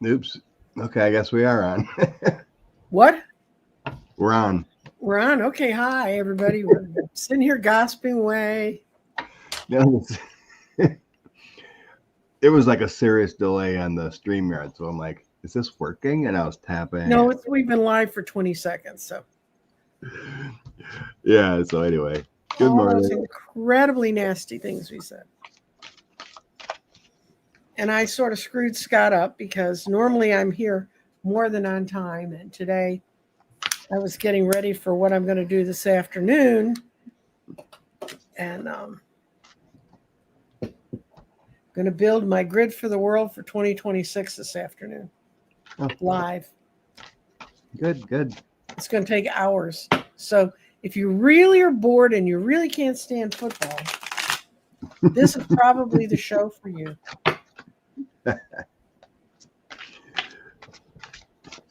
Oops. Okay, I guess we are on. What? We're on. We're on. Okay, hi everybody. We're sitting here gossiping away. No, it was like a serious delay on the StreamYard, so I'm like, "Is this working?" And I was tapping. No, we've been live for 20 seconds. So Yeah. So anyway, good all those morning. incredibly nasty things we said. And I sort of screwed Scott up because normally I'm here more than on time. And today I was getting ready for what I'm going to do this afternoon. And going to build my grid for the world for 2026 this afternoon. Oh, Live. good. It's going to take hours. So if you really are bored and you really can't stand football, this is probably the show for you.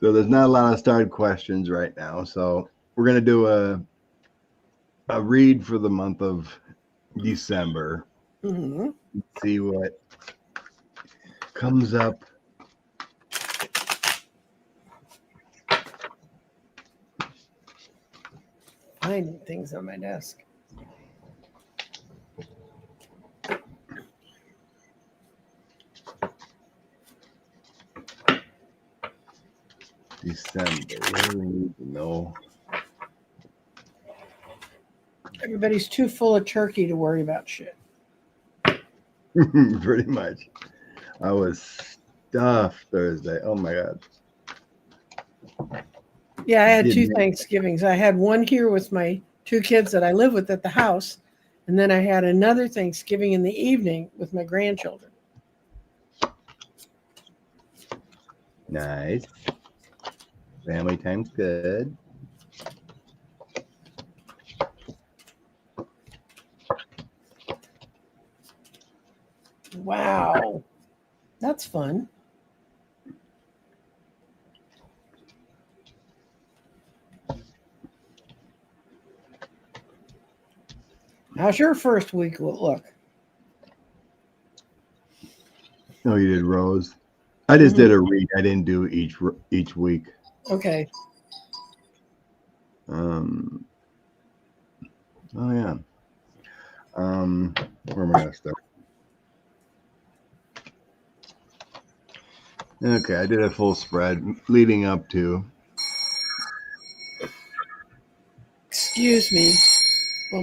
So there's not a lot of started questions right now. So we're gonna do a read for the month of December. Mm-hmm. See what comes up. Finding things on my desk. December. What do we need to know? Everybody's too full of turkey to worry about shit. Pretty much. I was stuffed Thursday. Oh my god. Yeah, I had two Thanksgivings. I had one here with my two kids that I live with at the house, and then I had another Thanksgiving in the evening with my grandchildren. Nice. Family time's good. Wow. That's fun. How's your first week look? Oh, you did Rose. I just did a read. I didn't do each week. Okay. Oh yeah. Where am I gonna start? Okay, I did a full spread leading up to. Excuse me. Well,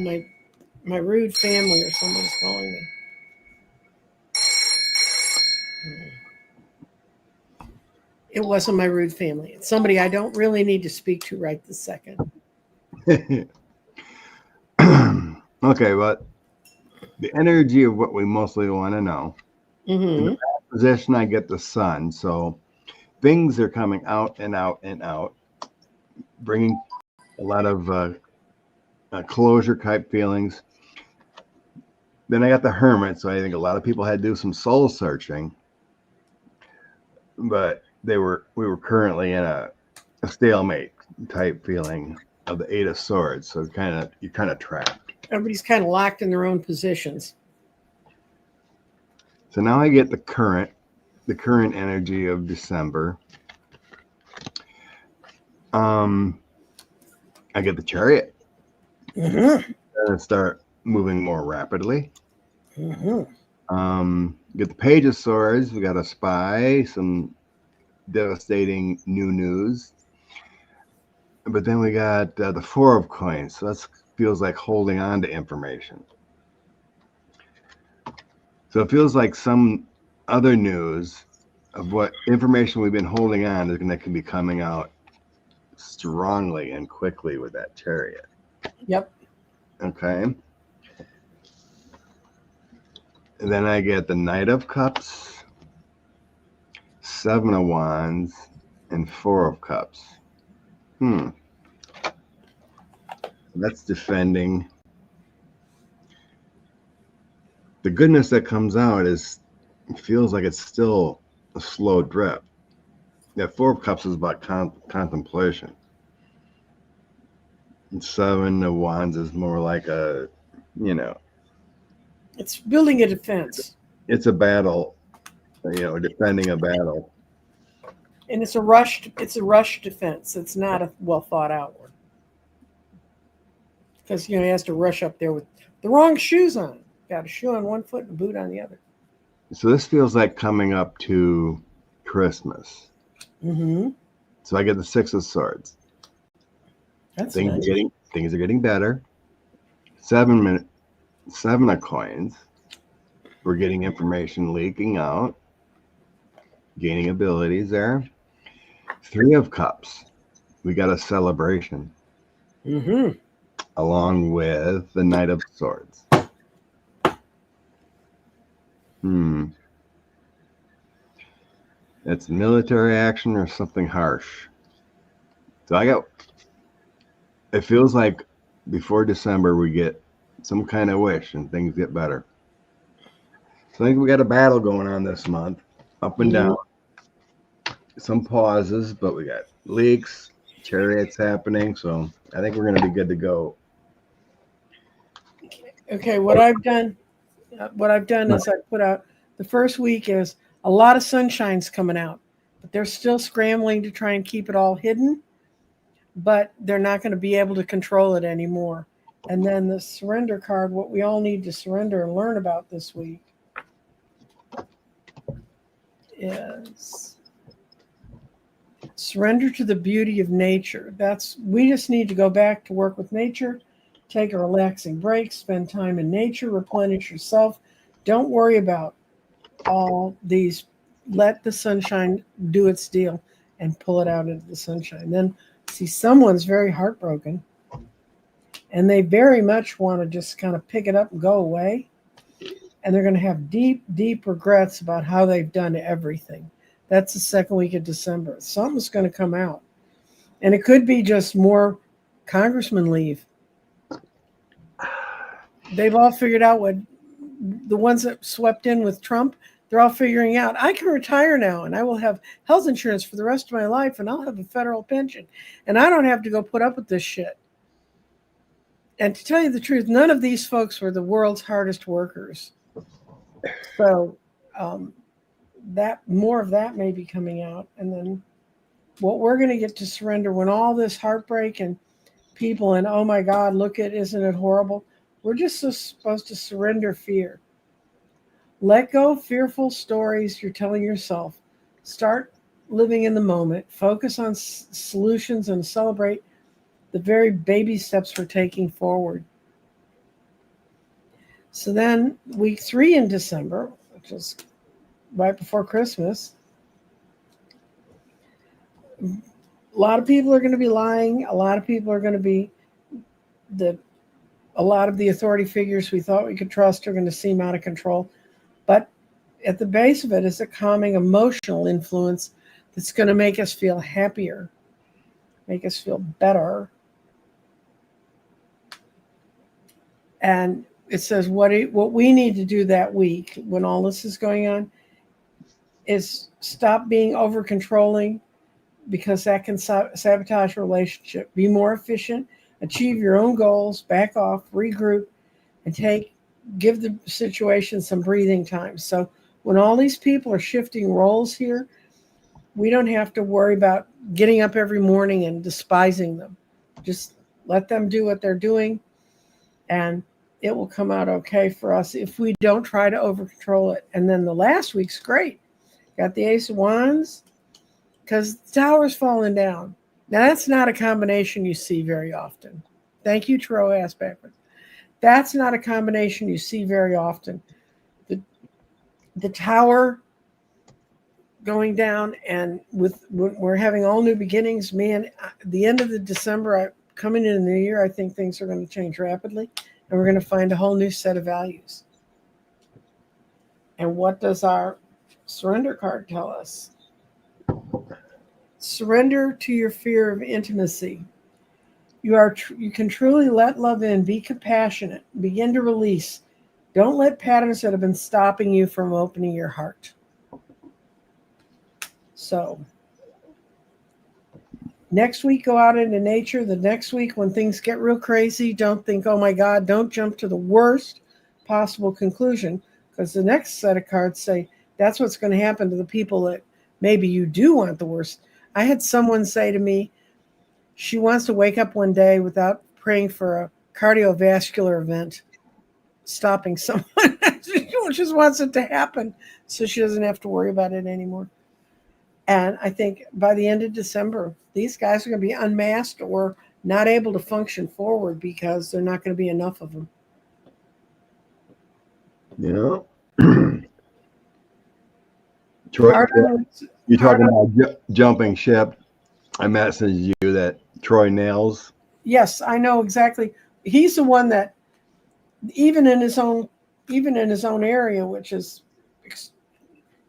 my rude family or someone's calling me. It wasn't my rude family. It's somebody I don't really need to speak to right this second. Okay, but the energy of what we mostly want to know. In the position, I get the sun, so things are coming out and out and out, bringing a lot of closure type feelings. Then I got the Hermit, so I think a lot of people had to do some soul searching, but we were currently in a stalemate type feeling of the Eight of Swords, so you're kind of trapped. Everybody's kind of locked in their own positions. So now I get the current energy of December. I get the Chariot. And start moving more rapidly. Get the Page of Swords. We got a spy, some devastating new news. But then we got the Four of Coins. So that feels like holding on to information. So it feels like some other news of what information we've been holding on is going to be coming out strongly and quickly with that Chariot. Yep. Okay. And then I get the Knight of Cups, Seven of Wands, and Four of Cups. That's defending. The goodness that comes out feels like it's still a slow drip. That Four of Cups is about contemplation. And Seven of Wands is more like it's building a defense. It's a battle, defending a battle. And it's a rushed defense. It's not a well thought out one. Because he has to rush up there with the wrong shoes on. Got a shoe on one foot and a boot on the other. So this feels like coming up to Christmas. Mm-hmm. So I get the Six of Swords. That's things nice. Things are getting better. 7 of coins. We're getting information leaking out. Gaining abilities there. 3 of cups. We got a celebration. Mm-hmm. Along with the Knight of Swords. It's military action or something harsh. So it feels like before December we get some kind of wish and things get better. So I think we got a battle going on this month, up and down. Some pauses, but we got leaks, chariots happening, so I think we're going to be good to go. Okay, what I've done is I put out the first week is a lot of sunshine's coming out, but they're still scrambling to try and keep it all hidden, but they're not going to be able to control it anymore. And then the surrender card, what we all need to surrender and learn about this week is surrender to the beauty of nature. We just need to go back to work with nature. Take a relaxing break, spend time in nature, replenish yourself. Don't worry about all these. Let the sunshine do its deal and pull it out into the sunshine. Then see someone's very heartbroken and they very much want to just kind of pick it up and go away. And they're going to have deep, deep regrets about how they've done everything. That's the second week of December. Something's going to come out. And it could be just more congressmen leave. They've all figured out what the ones that swept in with Trump, they're all figuring out, I can retire now and I will have health insurance for the rest of my life and I'll have a federal pension and I don't have to go put up with this shit. And to tell you the truth, none of these folks were the world's hardest workers. So that more of that may be coming out. And then what we're going to get to surrender when all this heartbreak and people and, oh my God, isn't it horrible? We're just supposed to surrender fear. Let go of fearful stories you're telling yourself. Start living in the moment. Focus on solutions and celebrate the very baby steps we're taking forward. So then week 3 in December, which is right before Christmas, a lot of people are going to be lying. A lot of people are going to be a lot of the authority figures we thought we could trust are going to seem out of control. But at the base of it is a calming emotional influence that's going to make us feel happier, make us feel better. And it says what we need to do that week when all this is going on is stop being over controlling, because that can sabotage a relationship. Be more efficient, achieve your own goals, back off, regroup, and give the situation some breathing time. So when all these people are shifting roles here, we don't have to worry about getting up every morning and despising them. Just let them do what they're doing, and it will come out okay for us if we don't try to over control it. And then the last week's great. Got the Ace of Wands, because the tower's falling down. Now, that's not a combination you see very often. Thank you, Tarot Ass Backwards. That's not a combination you see very often. The tower going down, and we're having all new beginnings. Man, the end of the December, coming into the new year, I think things are going to change rapidly, and we're going to find a whole new set of values. And what does our surrender card tell us? Surrender to your fear of intimacy. You can truly let love in, be compassionate, begin to release. Don't let patterns that have been stopping you from opening your heart. So next week, go out into nature. The next week, when things get real crazy, don't think, oh my God, don't jump to the worst possible conclusion, because the next set of cards say that's what's going to happen to the people that maybe you do want the worst. I had someone say to me, she wants to wake up one day without praying for a cardiovascular event stopping someone. She just wants it to happen so she doesn't have to worry about it anymore. And I think by the end of December, these guys are going to be unmasked or not able to function forward because there's not going to be enough of them. Yeah. Troy, you're talking about jumping ship. I messaged you that Troy Nails. Yes, I know exactly. He's the one that even in his own area, which is,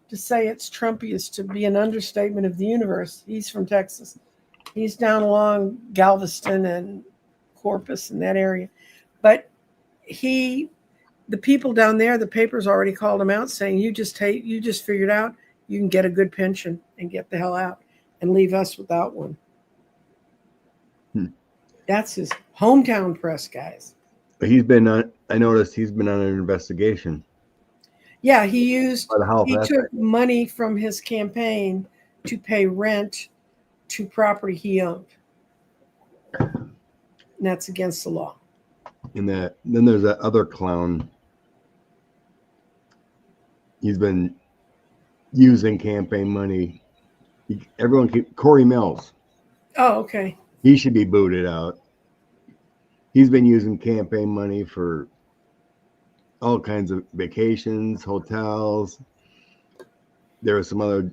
to say it's Trumpy is to be an understatement of the universe. He's from Texas. He's down along Galveston and Corpus in that area. But the people down there, the paper's already called him out saying, you just figured out you can get a good pension and get the hell out and leave us without one. That's his hometown press, guys. I noticed he's been on an investigation. Yeah, he took money from his campaign to pay rent to property he owned. And that's against the law. And then there's that other clown. He's been using campaign money. Corey Mills. Oh, okay. He should be booted out. He's been using campaign money for all kinds of vacations, hotels. There was some other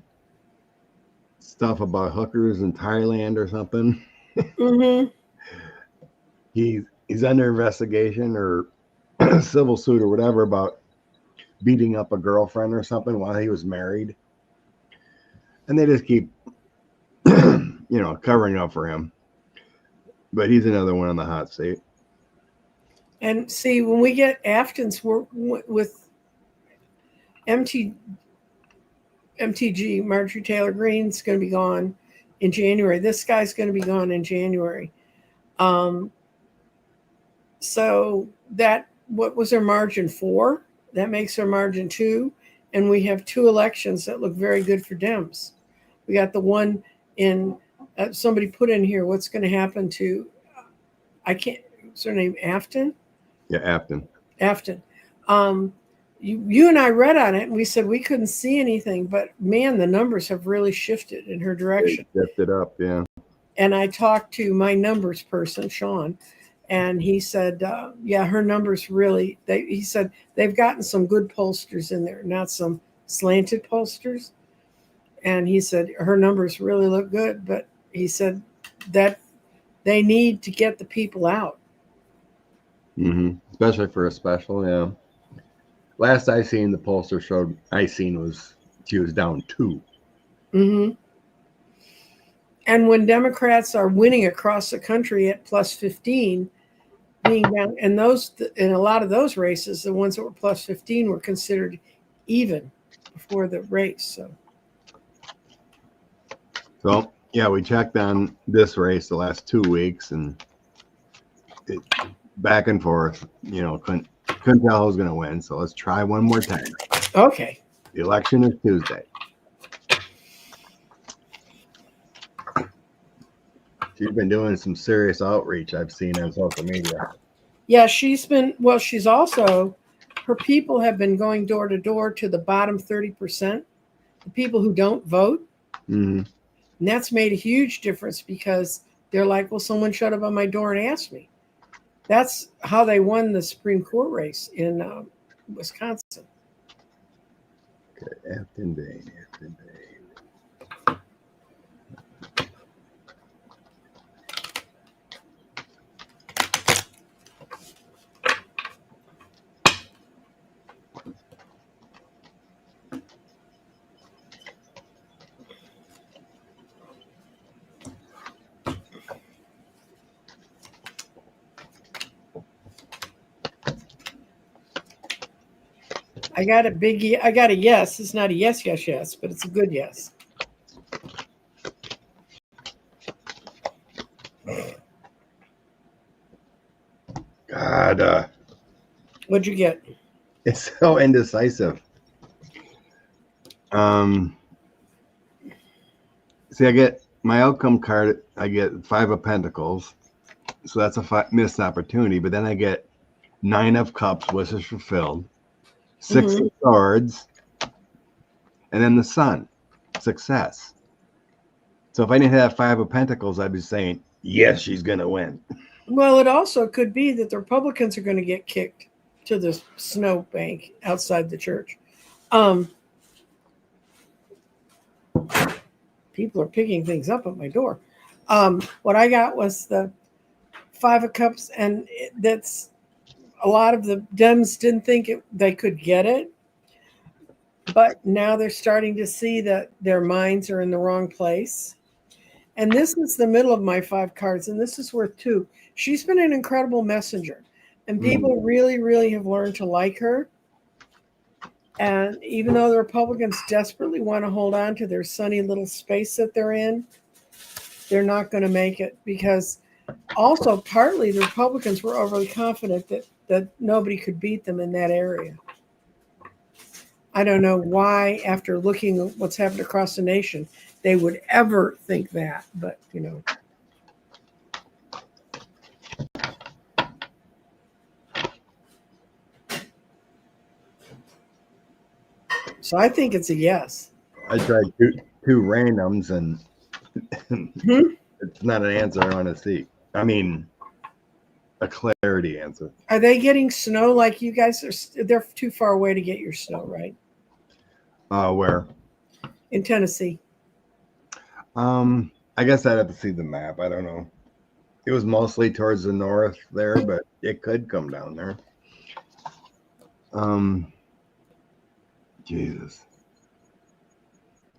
stuff about hookers in Thailand or something. Mm-hmm. He's under investigation or civil suit or whatever about beating up a girlfriend or something while he was married. And they just keep, covering up for him. But he's another one on the hot seat. And see, when we get Aftons with MTG, Marjorie Taylor Greene's going to be gone in January. This guy's going to be gone in January. So what was her margin 4? That makes her margin 2. And we have 2 elections that look very good for Dems. We got the one in, somebody put in here, what's going to happen to, what's her name, Afton? Yeah, Afton. You and I read on it, and we said we couldn't see anything, but man, the numbers have really shifted in her direction. Shifted up, yeah. And I talked to my numbers person, Sean, and he said, her numbers really, he said they've gotten some good pollsters in there, not some slanted pollsters. And he said her numbers really look good, but he said that they need to get the people out. Mm-hmm. Especially for a special, yeah. Last I seen, the pollster showed she was down 2. Mm-hmm. And when Democrats are winning across the country at plus 15, being down, and in a lot of those races, the ones that were plus 15 were considered even before the race. So yeah, we checked on this race the last 2 weeks, and it back and forth. Couldn't tell who's going to win. So let's try one more time. Okay. The election is Tuesday. She's been doing some serious outreach I've seen on social media. Yeah, she's also, her people have been going door to door to the bottom 30%, the people who don't vote. Mm-hmm. And that's made a huge difference because they're like, well, someone showed up on my door and asked me. That's how they won the Supreme Court race in Wisconsin. Okay, Afton Bain. I got a yes. It's not a yes, but it's a good yes. God. What'd you get? It's so indecisive. See, I get my outcome card. I get 5 of Pentacles, so that's a missed opportunity. But then I get 9 of Cups, wishes fulfilled, 6 of Swords, and then the Sun, success. So if I didn't have 5 of Pentacles, I'd be saying, yes, she's going to win. Well, it also could be that the Republicans are going to get kicked to the snowbank outside the church. People are picking things up at my door. What I got was the 5 of Cups, and that's a lot of the Dems didn't think they could get it, but now they're starting to see that their minds are in the wrong place. And this is the middle of my 5 cards, and this is worth 2. She's been an incredible messenger, and people really, really have learned to like her. And even though the Republicans desperately want to hold on to their sunny little space that they're in, they're not going to make it, because also partly the Republicans were overly confident that nobody could beat them in that area. I don't know why, after looking at what's happened across the nation, they would ever think that, but you know. So I think it's a yes. I tried two randoms, and it's not an answer I want to see. I mean, a clarity answer. Are they getting snow like you guys are? They're too far away to get your snow, right? Where? In Tennessee. I guess I'd have to see the map. I don't know. It was mostly towards the north there, but it could come down there. Jesus.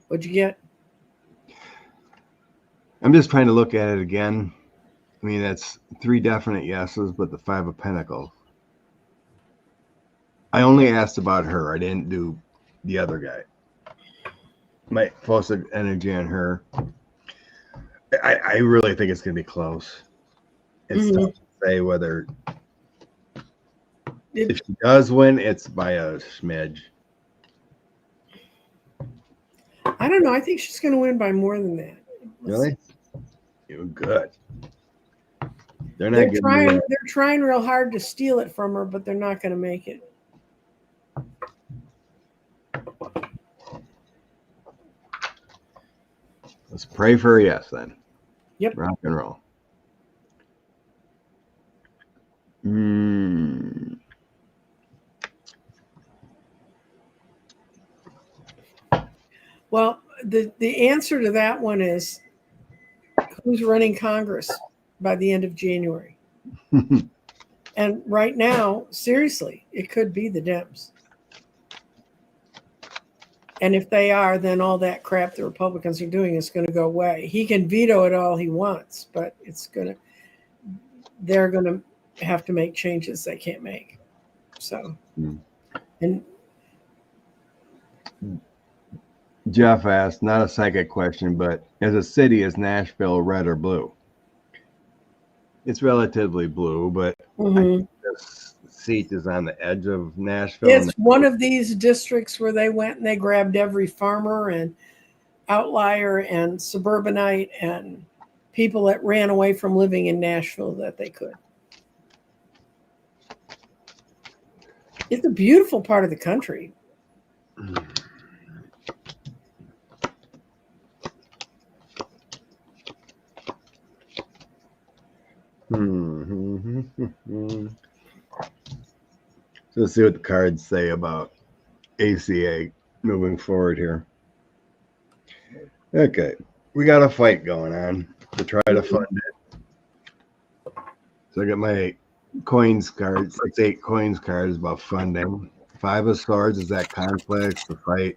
What'd you get? I'm just trying to look at it again. I mean, that's 3 definite yeses, but the 5 of Pentacles. I only asked about her. I didn't do the other guy. My focus energy on her. I really think it's going to be close. It's tough to say whether if she does win, it's by a smidge. I don't know. I think she's going to win by more than that. Really? You're good. They're trying real hard to steal it from her, but they're not going to make it. Let's pray for a yes then. Yep. Rock and roll. Well, the answer to that one is who's running Congress by the end of January. And right now, seriously, it could be the Dems. And if they are, then all that crap the Republicans are doing is going to go away. He can veto it all he wants, but they're going to have to make changes they can't make. So, and Jeff asked, not a psychic question, but as a city, is Nashville red or blue? It's relatively blue, but I think this seat is on the edge of Nashville. It's one of these districts where they went and they grabbed every farmer and outlier and suburbanite and people that ran away from living in Nashville that they could. It's a beautiful part of the country. So let's see what the cards say about ACA moving forward here. Okay, we got a fight going on to try to fund it. So I got my coins cards. It's 8 coins cards about funding. 5 of Swords is that conflict, the fight.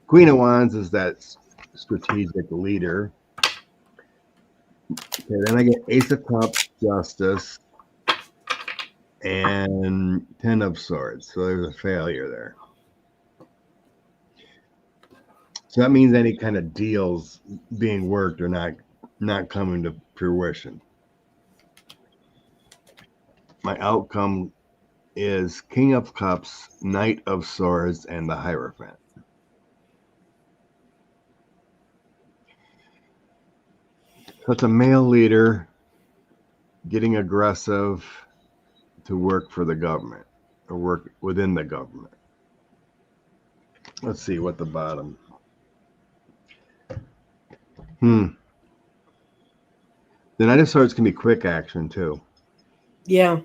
Queen of Wands is that strategic leader. Okay, then I get Ace of Cups, Justice, and 10 of Swords. So there's a failure there. So that means any kind of deals being worked are not coming to fruition. My outcome is King of Cups, Knight of Swords, and the Hierophant. So it's a male leader getting aggressive to work for the government or work within the government. Let's see what the bottom. The United States can be quick action too. Yeah.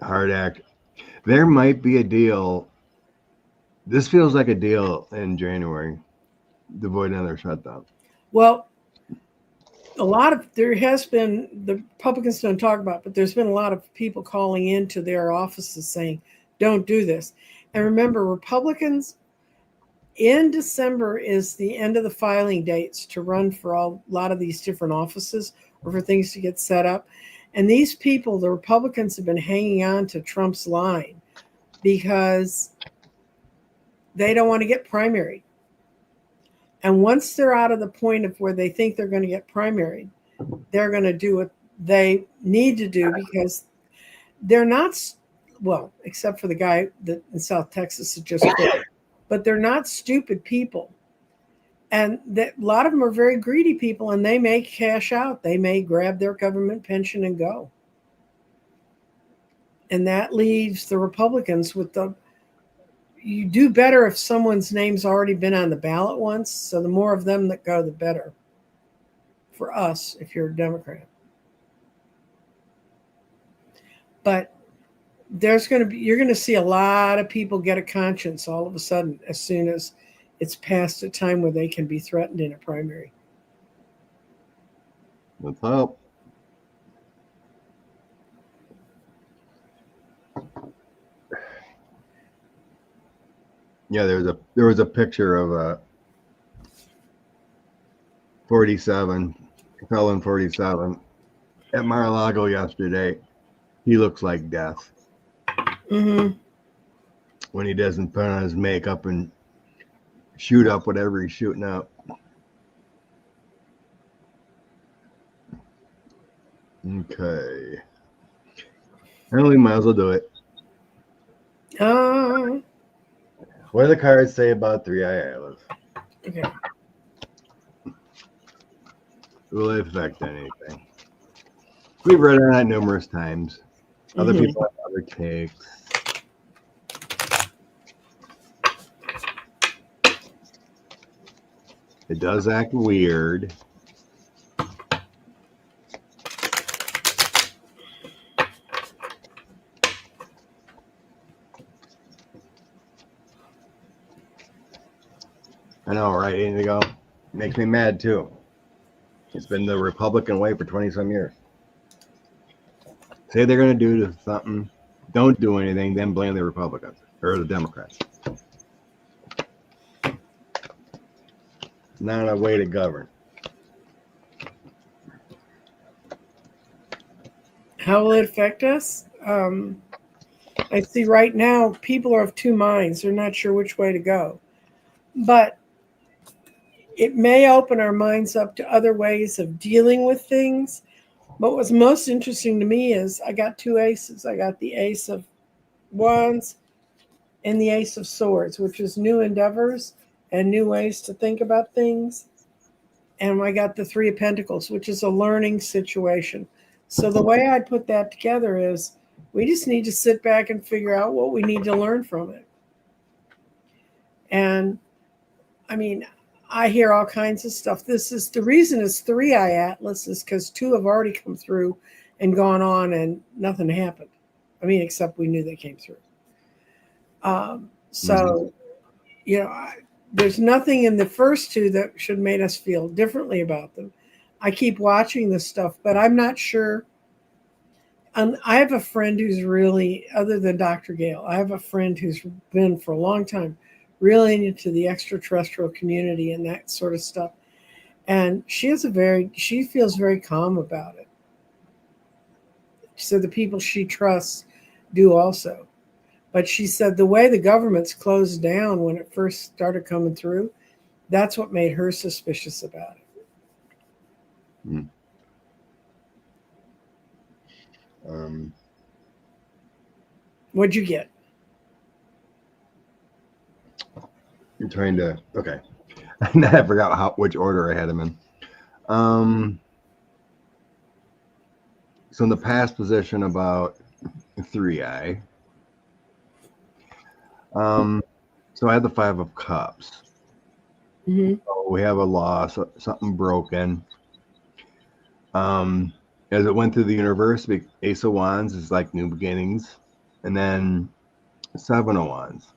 Hard act. There might be a deal. This feels like a deal in January to avoid another shutdown. Well, there has been, the Republicans don't talk about, but there's been a lot of people calling into their offices saying, don't do this. And remember, Republicans in December is the end of the filing dates to run for a lot of these different offices or for things to get set up. And these people, the Republicans, have been hanging on to Trump's line because they don't want to get primaried. And once they're out of the point of where they think they're going to get primaried, they're going to do what they need to do because they're not, well, except for the guy that in South Texas that just quit, but they're not stupid people. And a lot of them are very greedy people, and they may cash out. They may grab their government pension and go. And that leaves the Republicans with you do better if someone's name's already been on the ballot once. So the more of them that go, the better for us if you're a Democrat. But you're going to see a lot of people get a conscience all of a sudden as soon as it's past a time where they can be threatened in a primary. Let's hope. Yeah, there was a picture of a 47, felon 47 at Mar-a-Lago yesterday. He looks like death. Mm-hmm. When he doesn't put on his makeup and shoot up whatever he's shooting up. Okay. Well, we might as well do it. What do the cards say about Three-Eye Atlas? Okay. Will it affect anything? We've read on it numerous times. Other people have other takes. It does act weird. I know, right? Indigo makes me mad too. It's been the Republican way for 20-some years. Say they're going to do something, don't do anything, then blame the Republicans or the Democrats. Not a way to govern. How will it affect us? I see right now people are of two minds. They're not sure which way to go. But it may open our minds up to other ways of dealing with things. But what's most interesting to me is I got two aces. I got the Ace of Wands and the Ace of Swords, which is new endeavors and new ways to think about things. And I got the Three of Pentacles, which is a learning situation. So the way I put that together is we just need to sit back and figure out what we need to learn from it. And I mean, I hear all kinds of stuff. This is the reason it's Three-Eye Atlas is because two have already come through and gone on and nothing happened. I mean, except we knew they came through. You know, there's nothing in the first two that should make us feel differently about them. I keep watching this stuff, but I'm not sure. I have a friend who's really, other than Dr. Gale, I have a friend who's been for a long time really into the extraterrestrial community and that sort of stuff. And she feels very calm about it. So the people she trusts do also. But she said the way the government's closed down when it first started coming through, that's what made her suspicious about it. What'd you get? You're trying to, okay. I forgot which order I had them in. So in the past position about 3i. So I had the 5 of Cups. So we have a loss, something broken. As it went through the universe, Ace of Wands is like new beginnings, and then 7 of Wands.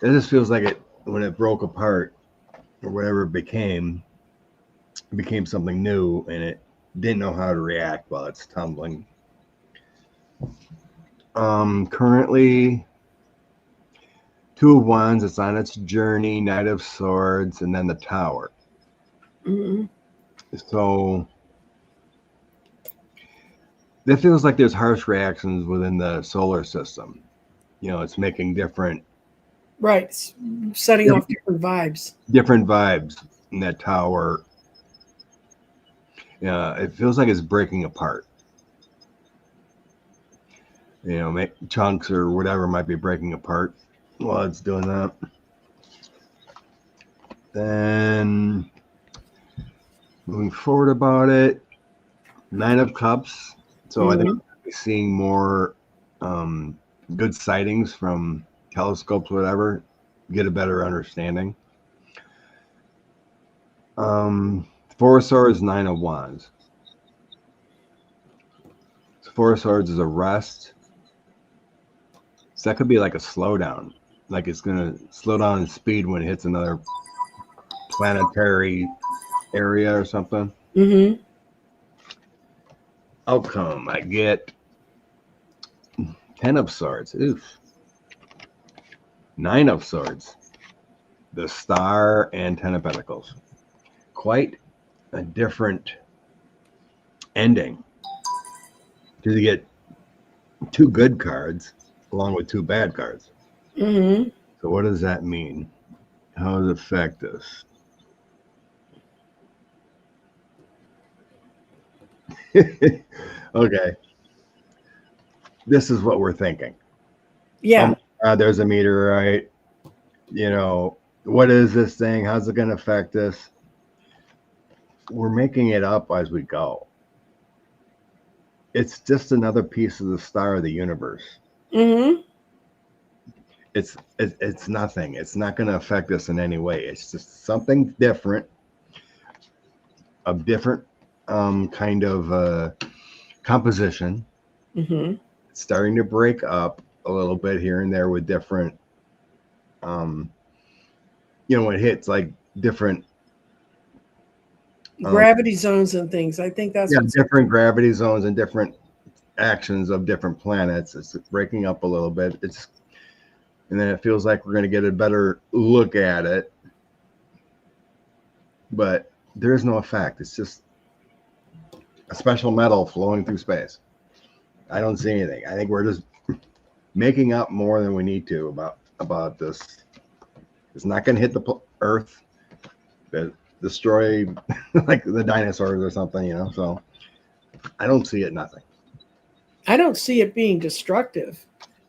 It just feels like when it broke apart or whatever it became something new, and it didn't know how to react while it's tumbling. Currently 2 of Wands, it's on its journey, Knight of Swords, and then the Tower. So that feels like there's harsh reactions within the solar system. It's making different setting off different vibes in that tower. It feels like it's breaking apart. Chunks or whatever might be breaking apart while it's doing that. Then moving forward about it, 9 of Cups. So I think we're seeing more good sightings from telescopes, whatever, get a better understanding. 4 of Swords, 9 of Wands. So 4 of Swords is a rest. So that could be like a slowdown. Like it's going to slow down in speed when it hits another planetary area or something. Outcome, I get 10 of Swords. Oof. 9 of Swords. The Star and 10 of Pentacles. Quite a different ending. Because you get 2 good cards along with 2 bad cards. So what does that mean? How does it affect us? Okay. This is what we're thinking. Yeah. There's a meteorite. What is this thing? How's it going to affect us? We're making it up as we go. It's just another piece of the star of the universe. It's nothing. It's not going to affect us in any way. It's just something different, a different kind of composition. It's starting to break up a little bit here and there with different, when it hits like different gravity zones and things. I think that's different gravity zones and different actions of different planets. It's breaking up a little bit. And then it feels like we're going to get a better look at it, but there is no effect. It's just a special metal flowing through space. I don't see anything. I think we're just making up more than we need to about this. It's not going to hit the Earth, destroy like the dinosaurs or something, so I don't see it. Nothing. I don't see it being destructive.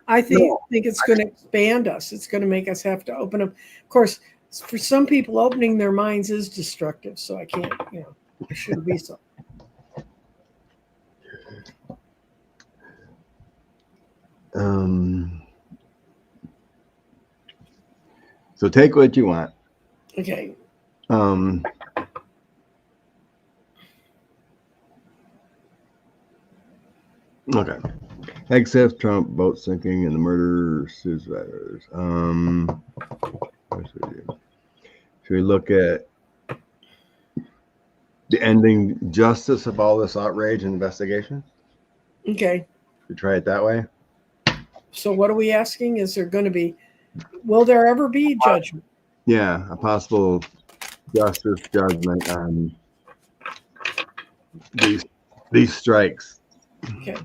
I think it's going to expand us. It's going to make us have to open up. Of course, for some people, opening their minds is destructive. So I can't, it shouldn't be so. So take what you want. Okay. Okay. Except Trump boat sinking and the murder survivors. Should we look at the ending justice of all this outrage and investigation? Okay. We try it that way. So what are we asking? Will there ever be judgment? Yeah, a possible justice judgment on these strikes. Okay.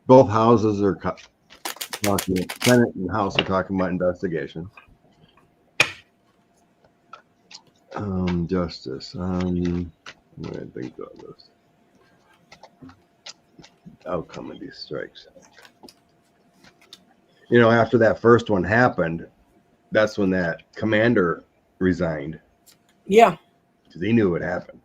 Both houses are talking. Senate and House are talking about investigation. Justice. What do I think of this? Outcome of these strikes. After that first one happened, that's when that commander resigned. Yeah. Because he knew what happened.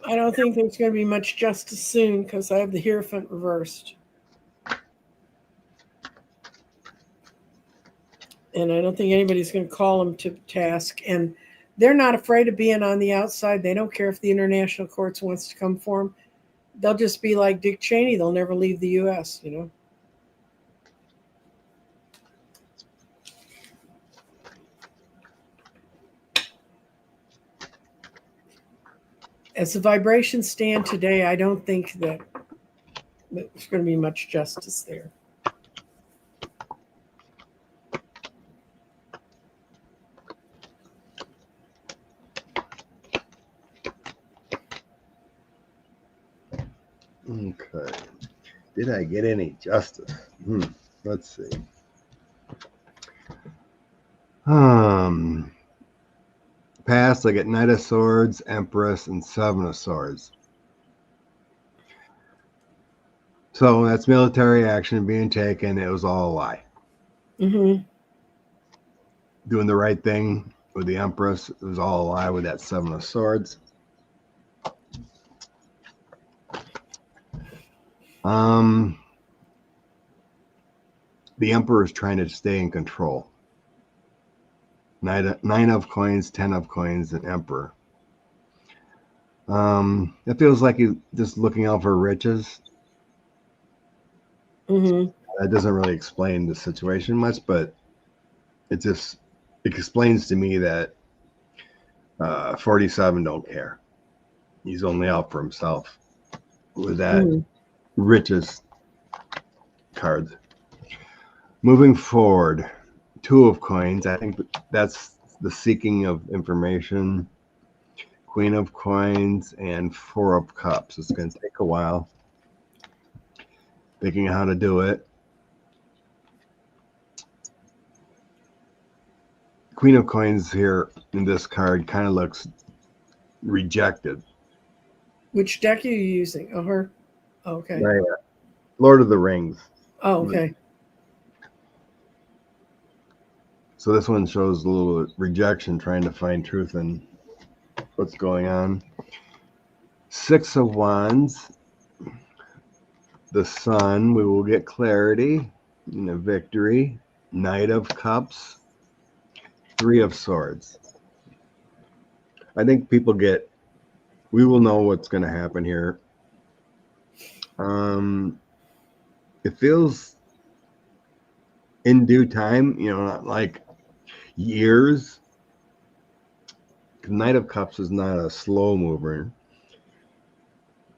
I don't think there's going to be much justice soon because I have the Hierophant reversed. And I don't think anybody's going to call them to task. And they're not afraid of being on the outside. They don't care if the international courts wants to come for them. They'll just be like Dick Cheney. They'll never leave the U.S., As the vibrations stand today, I don't think that there's going to be much justice there. Okay. Did I get any justice? Let's see. Past, I get Knight of Swords, Empress, and Seven of Swords. So that's military action being taken. It was all a lie. Mm-hmm. Doing the right thing with the Empress. It was all a lie with that Seven of Swords. The Emperor is trying to stay in control. Nine of coins, 10 of coins, and Emperor. It feels like he's just looking out for riches. Mm-hmm. That doesn't really explain the situation much, but it explains to me that 47 don't care. He's only out for himself with that riches card. Moving forward, Two of Coins. I think that's the seeking of information. Queen of Coins and Four of Cups. It's going to take a while. Thinking how to do it. Queen of Coins here in this card kind of looks rejected. Which deck are you using? Oh, her? Oh, okay. Right. Lord of the Rings. Oh, okay. So this one shows a little rejection, trying to find truth in what's going on. Six of Wands. The Sun. We will get clarity and a victory. Knight of Cups. Three of Swords. I think we will know what's going to happen here. It feels in due time, not like years. Knight of Cups is not a slow mover.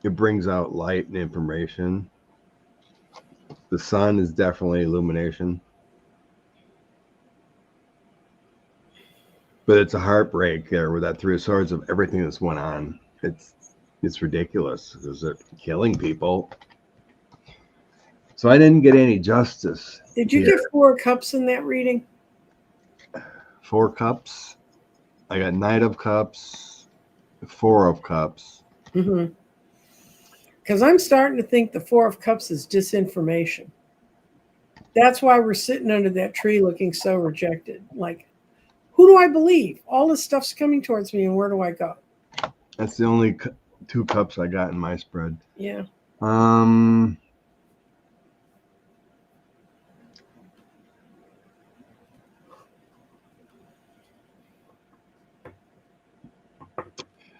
It brings out light and information. The Sun is definitely illumination. But it's a heartbreak there with that Three of Swords of everything that's went on. It's ridiculous because they're killing people. So I didn't get any justice. Did you get Four Cups in that reading? Four Cups. I got Knight of Cups, Four of Cups. Mm-hmm. Because I'm starting to think the Four of Cups is disinformation. That's why we're sitting under that tree looking so rejected. Like, who do I believe? All this stuff's coming towards me, and where do I go? That's the only two cups I got in my spread. Yeah.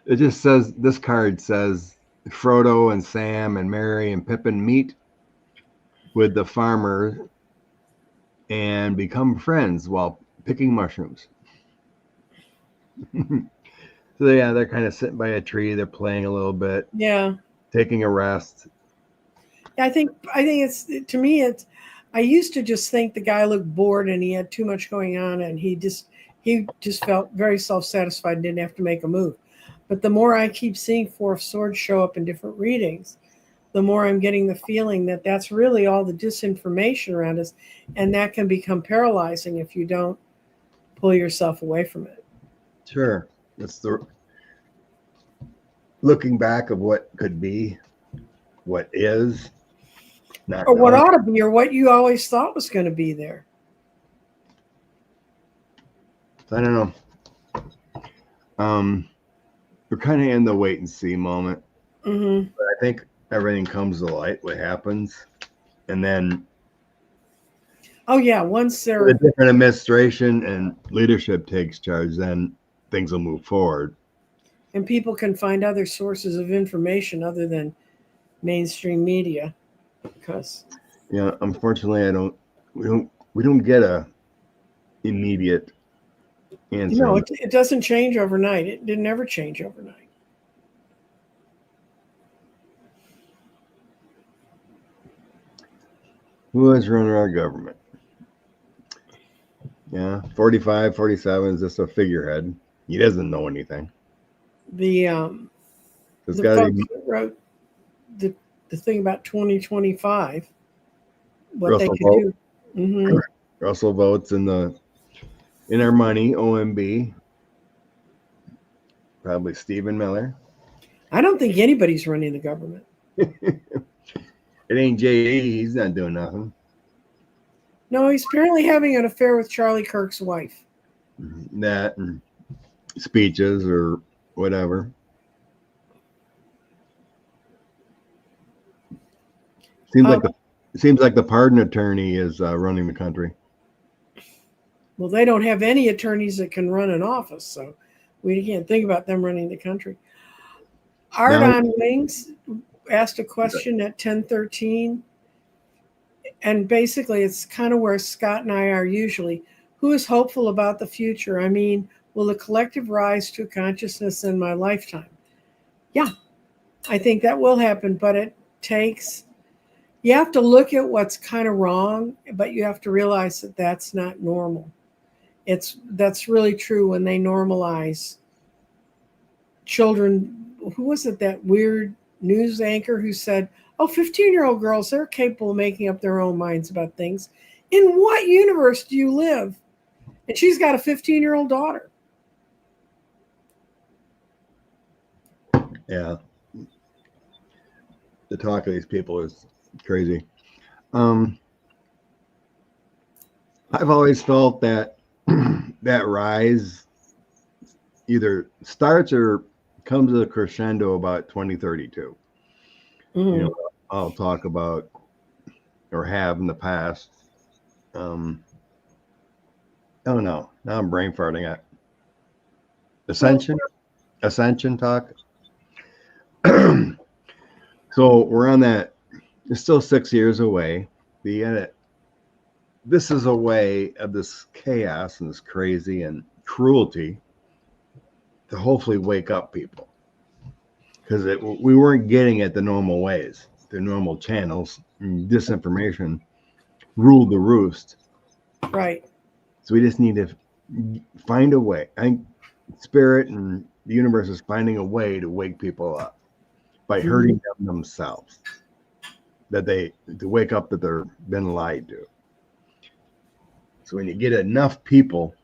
It just says, this card says Frodo and Sam and Merry and Pippin meet with the farmer and become friends while picking mushrooms. So yeah, they're kind of sitting by a tree. They're playing a little bit. Yeah. Taking a rest. I think it's, to me, it's, I used to just think the guy looked bored and he had too much going on and he just felt very self-satisfied and didn't have to make a move. But the more I keep seeing Four of Swords show up in different readings, the more I'm getting the feeling that that's really all the disinformation around us, and that can become paralyzing if you don't pull yourself away from it. Sure. That's looking back of what could be, what is, not Or what knowing. ought to be, or what you always thought was going to be there. I don't know. We're kind of in the wait and see moment. Mm-hmm. But I think everything comes to light, what happens, and then Oh yeah, once a they're different administration and leadership takes charge, then things will move forward. and people can find other sources of information other than mainstream media, because Yeah, unfortunately, we don't get a immediate answer. it doesn't change overnight. It didn't ever change overnight. Who is running our government? Yeah, 45, 47 is just a figurehead. He doesn't know anything. The It's the got to folks be that wrote the thing about 2025, what they Russell could Vogt. do. Mm-hmm. Russell Votes in our money, OMB. Probably Stephen Miller. I don't think anybody's running the government. It ain't JD. He's not doing nothing. No, he's apparently having an affair with Charlie Kirk's wife. That and speeches or whatever. Seems like the pardon attorney is running the country. Well, they don't have any attorneys that can run an office, so we can't think about them running the country. Art on Wings asked a question at 10:13, and basically it's kind of where Scott and I are usually. Who is hopeful about the future? I mean, will the collective rise to consciousness in my lifetime? Yeah, I think that will happen, but it takes, you have to look at what's kind of wrong, but you have to realize that that's not normal. That's really true when they normalize children. Who was it, that weird news anchor who said, oh, 15-year-old girls, they're capable of making up their own minds about things. In what universe do you live? And she's got a 15-year-old daughter. Yeah. The talk of these people is crazy. I've always felt that that rise either starts or comes to a crescendo about 2032. Mm-hmm. You know, I'll talk about or have in the past. Oh no, now I'm brain farting at Ascension talk. So we're on that. It's still 6 years away. This is a way of this chaos and this crazy and cruelty to hopefully wake up people, because we weren't getting it the normal ways, the normal channels. Disinformation ruled the roost. Right. So we just need to find a way. I think spirit and the universe is finding a way to wake people up by hurting them themselves. To wake up that they're been lied to. So when you get enough people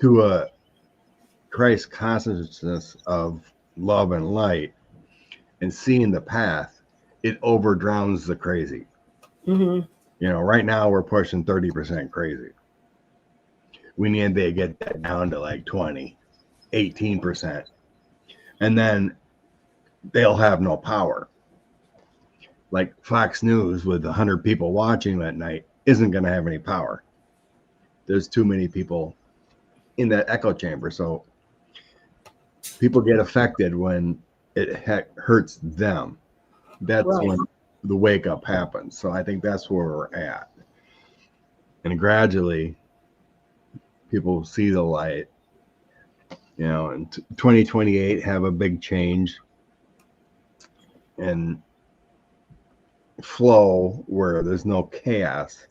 to a Christ consciousness of love and light and seeing the path, it overdrowns the crazy. Mm-hmm. You know, right now we're pushing 30% crazy. We need to get that down to like 20, 18%. And then they'll have no power. Like Fox News with 100 people watching that night isn't going to have any power. There's too many people in that echo chamber. So people get affected when it hurts them. That's right. When the wake up happens. So I think that's where we're at. And gradually people see the light, you know, and 2028 have a big change and flow where there's no chaos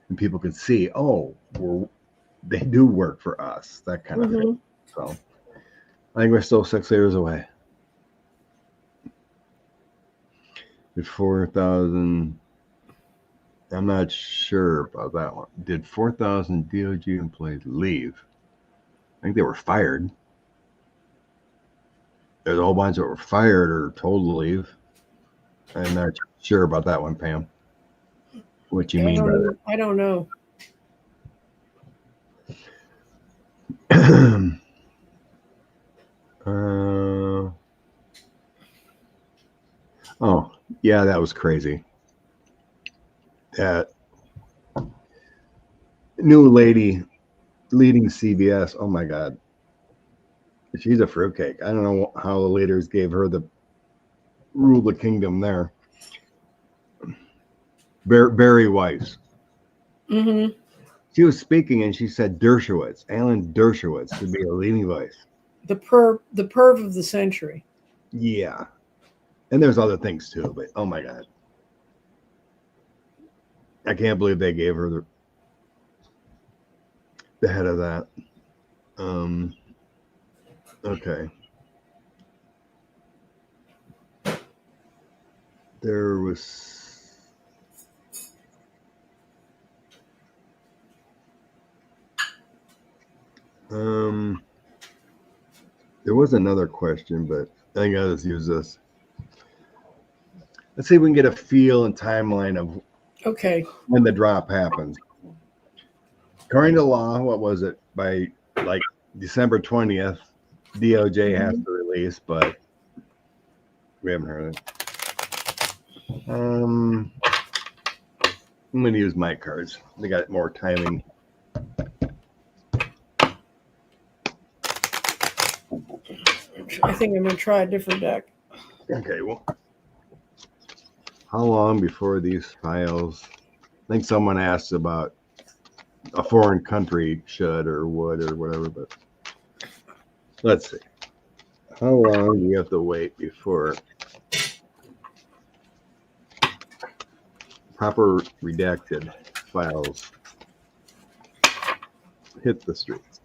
and people can see, oh, they do work for us, that kind of thing. So I think we're still 6 years away. 4,000, I'm not sure about that one. Did 4,000 DOJ employees leave? I think they were fired. there's a whole bunch that were fired or told to leave. I'm not sure about that one, Pam. What you mean by that? I don't know. Oh, yeah, that was crazy. That new lady leading CBS. Oh my God. She's a fruitcake. I don't know how the leaders gave her the rule the kingdom there. Barry Weiss. Mm-hmm. She was speaking and she said Dershowitz, Alan Dershowitz, should be a leading voice. The perv of the century. Yeah. And there's other things too, but oh my God. I can't believe they gave her the head of that. Okay. There was there was another question, but I think I'll just use this. Let's see if we can get a feel and timeline of when the drop happens. According to law, what was it? By like December 20th, DOJ has to release, but we haven't heard it. I'm going to use my cards. They got more timing. I think I'm going to try a different deck. Okay, well, how long before these files? I think someone asked about a foreign country should or would or whatever, but let's see. How long do you have to wait before proper redacted files hit the streets?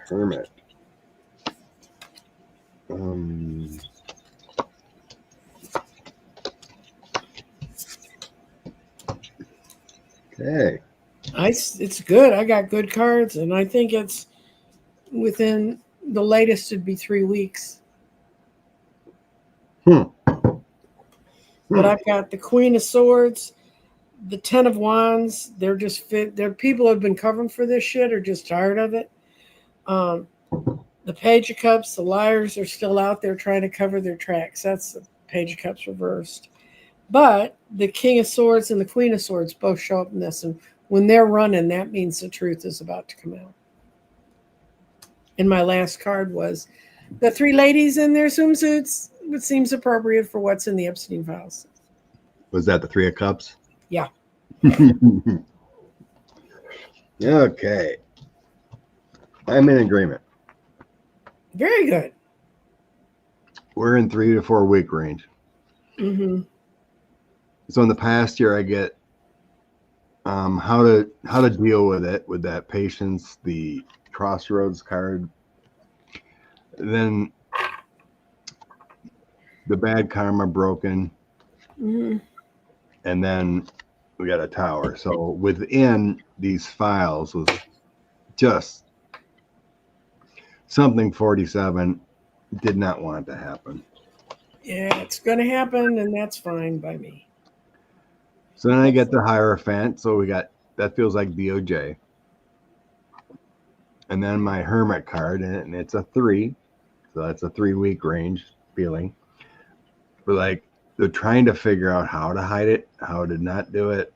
Hermit. Okay. It's good. I got good cards, and I think it's within the latest would be 3 weeks. But I've got the Queen of Swords, the 10 of Wands. They're just fit. There, people who have been covering for this shit are just tired of it. The Page of Cups, the liars are still out there trying to cover their tracks. That's the Page of Cups reversed. But the King of Swords and the Queen of Swords both show up in this. And when they're running, that means the truth is about to come out. And my last card was the 3 ladies in their swimsuits, which seems appropriate for what's in the Epstein files. Was that the 3 of Cups? Yeah. Okay. I'm in agreement. Very good. We're in 3 to 4 week range. Mm-hmm. So in the past year, I get how to deal with it, with that patience, the Crossroads card, then the bad karma broken, and then we got a Tower. So within these files was just something 47 did not want to happen. Yeah, it's going to happen, and that's fine by me. So then I get the Hierophant. So we got, that feels like DOJ. And then my Hermit card, and it's a 3. So that's a 3 week range feeling. But like, they're trying to figure out how to hide it, how to not do it.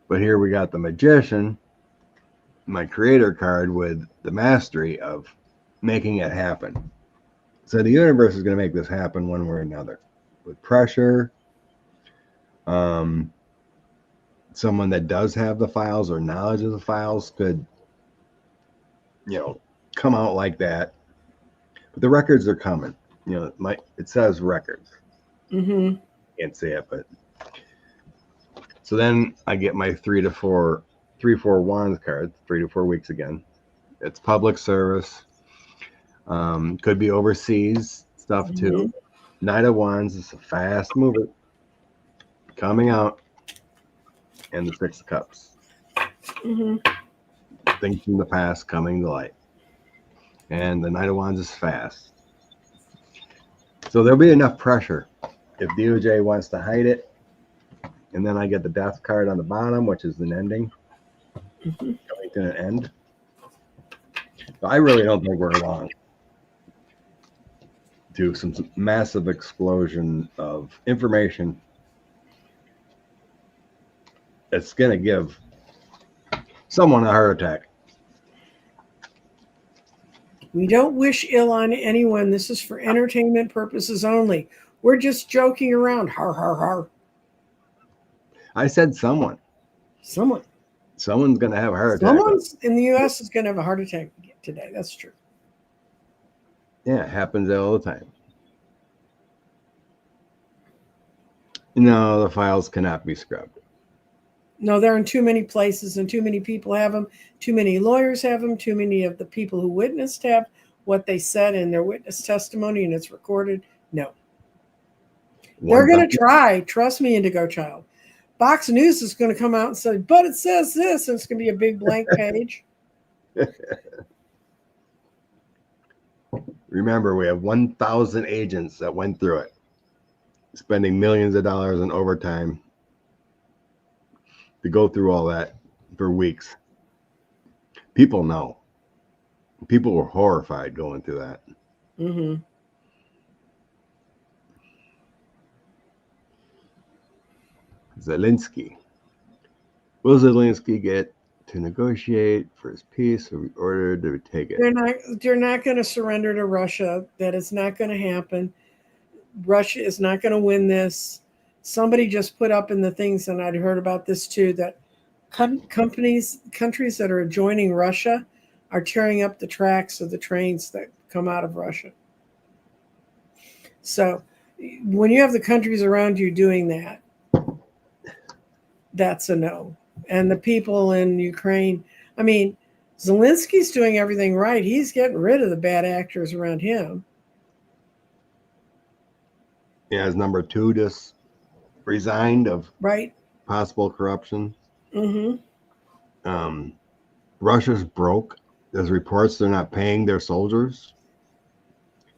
But here we got the Magician, my Creator card, with the mastery of making it happen. So the universe is going to make this happen one way or another, with pressure. Someone that does have the files or knowledge of the files could, come out like that. But the records are coming. it says records. Mm-hmm. Can't see it, but so then I get my 3 4 wands card, 3 to 4 weeks again. It's public service. Could be overseas stuff too. Knight of Wands is a fast mover coming out, and the Six of Cups. Mm-hmm. Things from the past coming to light. And the Knight of Wands is fast. So there'll be enough pressure if DOJ wants to hide it. And then I get the Death card on the bottom, which is an ending. Coming to an end. So I really don't think we're along to some massive explosion of information. It's going to give someone a heart attack. We don't wish ill on anyone. This is for entertainment purposes only. We're just joking around. Har, har, har. I said someone. Someone's going to have a heart attack. Someone in the U.S. is going to have a heart attack today. That's true. Yeah, it happens all the time. No, the files cannot be scrubbed. No, they're in too many places and too many people have them. Too many lawyers have them. Too many of the people who witnessed have what they said in their witness testimony, and it's recorded. No. They're going to try. Trust me, Indigo Child. Fox News is going to come out and say, but it says this, and it's going to be a big blank page. Remember, we have 1,000 agents that went through it, spending millions of dollars in overtime to go through all that for weeks. People know. People were horrified going through that. Mm-hmm. Zelensky. Will Zelensky get to negotiate for his peace, or be ordered to take it? They're not going to surrender to Russia. That is not going to happen. Russia is not going to win this. Somebody just put up in the things, and I'd heard about this too, that countries that are adjoining Russia are tearing up the tracks of the trains that come out of Russia. So when you have the countries around you doing that, that's a no. And the people in Ukraine, I mean, Zelensky's doing everything right. He's getting rid of the bad actors around him. Yeah, his number 2 just resigned of possible corruption. Mm-hmm. Russia's broke. There's reports they're not paying their soldiers.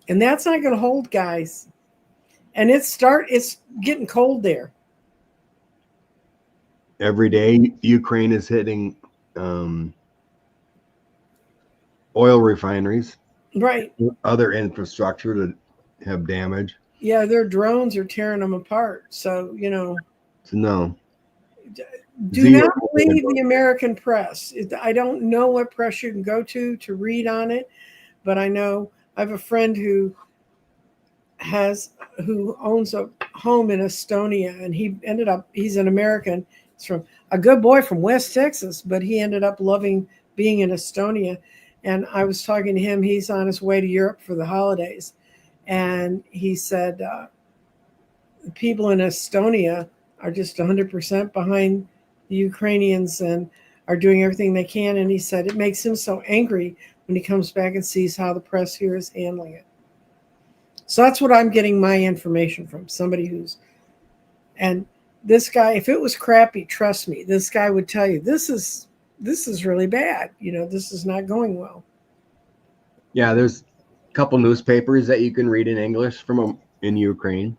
And that's not going to hold, guys. And it's getting cold there. Every day, Ukraine is hitting oil refineries, other infrastructure to have damage. Yeah, their drones are tearing them apart. So, no. Do not believe the American press. I don't know what press you can go to read on it, but I know I have a friend who owns a home in Estonia, and he's an American. He's from a good boy from West Texas, but he ended up loving being in Estonia. And I was talking to him. He's on his way to Europe for the holidays. And he said, the people in Estonia are just 100% behind the Ukrainians and are doing everything they can. And he said it makes him so angry when he comes back and sees how the press here is handling it. So that's what I'm getting my information from, somebody and this guy, if it was crappy, trust me, this guy would tell you, this is really bad. This is not going well. Yeah, there's a couple newspapers that you can read in English in Ukraine.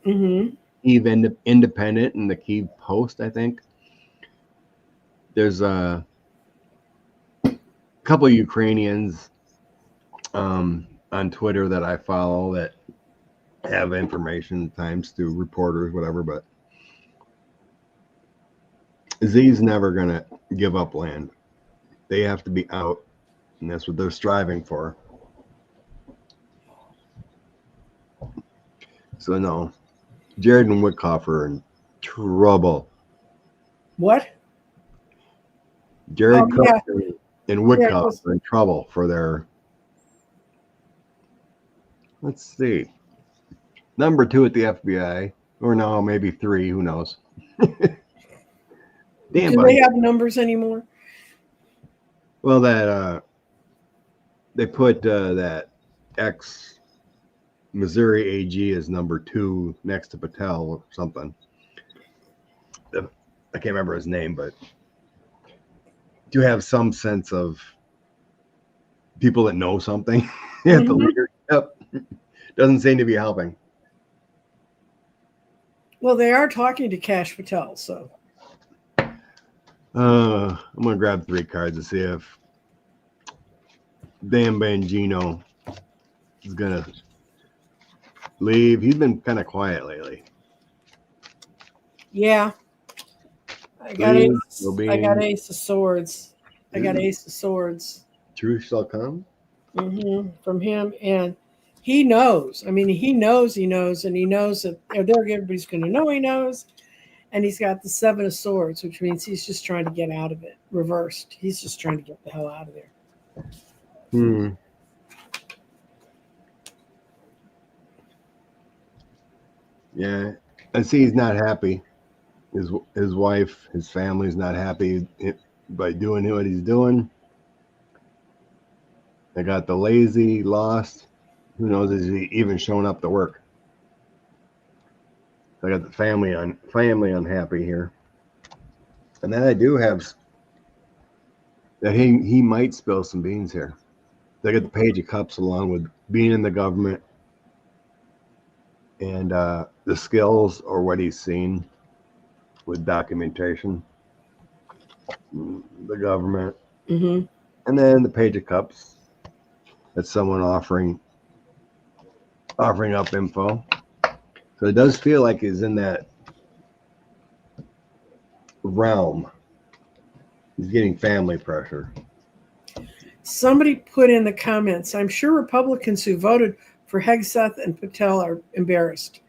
Mm-hmm. Kyiv Independent and the Kyiv Post, I think. There's a couple of Ukrainians on Twitter that I follow that have information at times through reporters, whatever, but Z's never going to give up land. They have to be out, and that's what they're striving for. So, no. Jared and Witkoff are in trouble. What? Jared and Witkoff are in trouble for their... Let's see. number 2 at the FBI, or no, maybe 3. Who knows? Damn, Do they have numbers anymore? Well, that they put that ex Missouri AG as number 2 next to Patel or something. I can't remember his name, but do have some sense of people that know something at the leadership. Doesn't seem to be helping. Well, they are talking to Kash Patel, so. I'm going to grab 3 cards to see if Dan Bongino is going to leave. He's been kind of quiet lately. Yeah. I got Ace of Swords. I got Ace of Swords. Truth shall come? From him. And he knows. I mean, he knows, and he knows that everybody's going to know he knows. And he's got the 7 of Swords, which means he's just trying to get out of it. Reversed. He's just trying to get the hell out of there. Yeah. I see he's not happy. His wife, his family's not happy by doing what he's doing. They got the lazy, lost. Who knows, is he even showing up to work? I got the family unhappy here. And then I do have that he might spill some beans here. They got the Page of Cups along with being in the government and the skills or what he's seen with documentation, the government, and then the Page of Cups. That's someone offering up info. So it does feel like he's in that realm. He's getting family pressure. Somebody put in the comments, I'm sure Republicans who voted for Hegseth and Patel are embarrassed.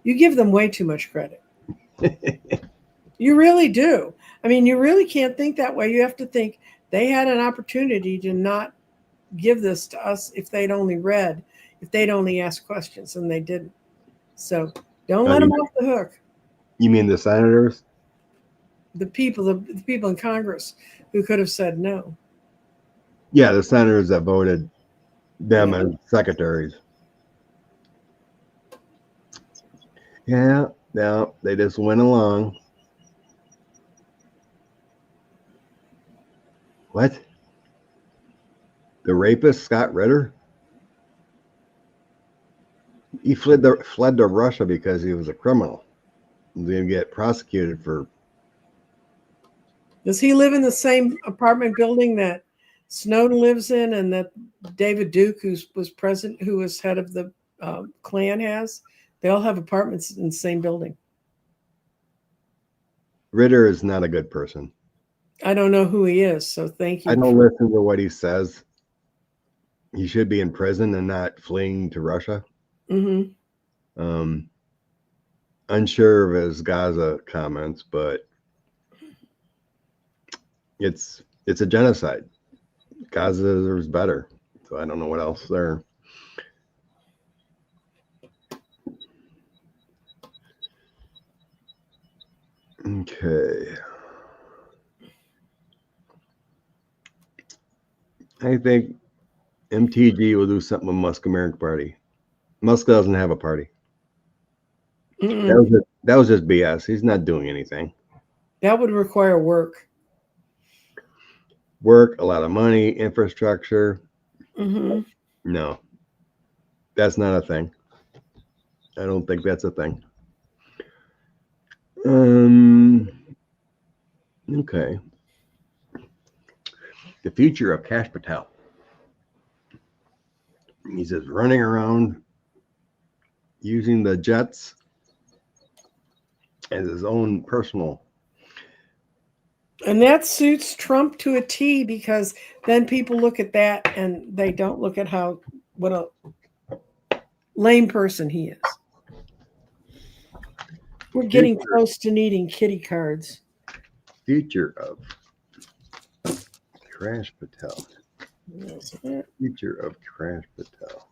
You give them way too much credit. You really do. I mean, you really can't think that way. You have to think they had an opportunity to not give this to us if they'd only read, if they'd only asked questions, and they didn't. So don't let them off the hook. You mean the senators? The people in Congress who could have said no. Yeah, the senators that voted them as secretaries. Yeah, no, they just went along. What? The rapist, Scott Ritter? He fled to Russia because he was a criminal. He's going to get prosecuted for. Does he live in the same apartment building that Snowden lives in, and that David Duke, who was head of the Klan, has? They all have apartments in the same building. Ritter is not a good person. I don't know who he is, so thank you. I don't listen to what he says. He should be in prison and not fleeing to Russia. Unsure of his Gaza comments, but it's a genocide. Gaza is better, so I don't know what else there. Okay. I think MTG will do something with Musk American Party. Musk doesn't have a party. That was just BS. He's not doing anything. That would require work. Work, a lot of money, infrastructure. No, that's not a thing. I don't think that's a thing. Okay. The future of Kash Patel. He's just running around using the jets as his own personal. And that suits Trump to a T, because then people look at that and they don't look at what a lame person he is. We're getting close to needing kitty cards. Future of Kash Patel. Future of Kash Patel.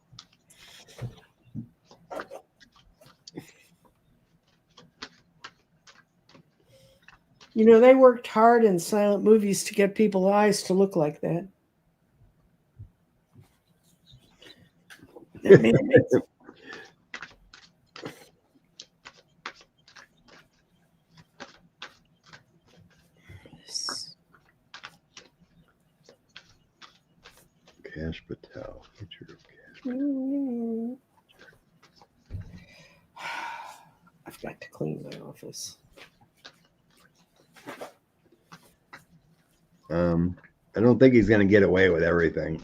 You know, they worked hard in silent movies to get people's eyes to look like that. That man makes Cash Patel. Future of Cash. I've got to clean my office. I don't think he's going to get away with everything.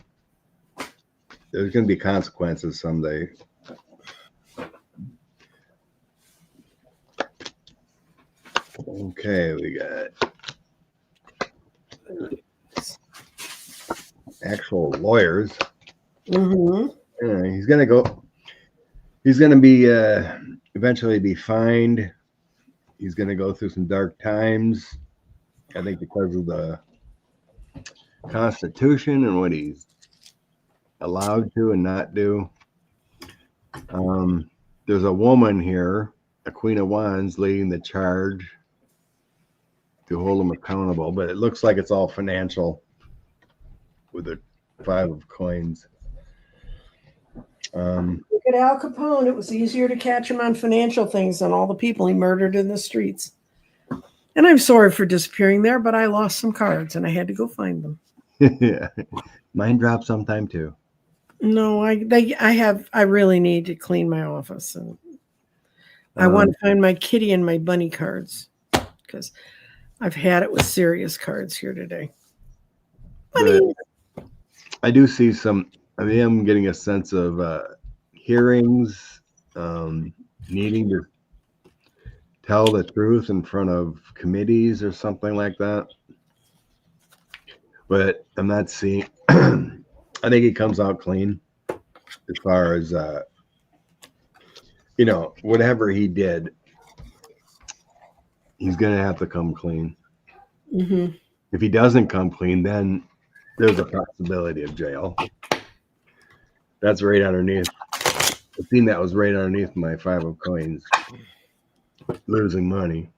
There's going to be consequences someday. Okay, we got actual lawyers. Mm-hmm. He's going to go. He's going to be eventually be fined. He's going to go through some dark times. I think because of the Constitution and what he's allowed to and not do. There's a woman here, a Queen of Wands, leading the charge to hold him accountable, but it looks like it's all financial with the 5 of coins. Look at Al Capone. It was easier to catch him on financial things than all the people he murdered in the streets. And I'm sorry for disappearing there, but I lost some cards and I had to go find them. Yeah, mine dropped sometime too. No, I really need to clean my office, and I want to find my kitty and my bunny cards because I've had it with serious cards here today. I do see some. I mean, I'm getting a sense of hearings, needing to tell the truth in front of committees or something like that. But I'm not seeing. I think he comes out clean as far as whatever he did. He's gonna have to come clean. Mm-hmm. If he doesn't come clean, then there's a possibility of jail. That's right underneath. The thing that was right underneath my 5 of coins. Losing money.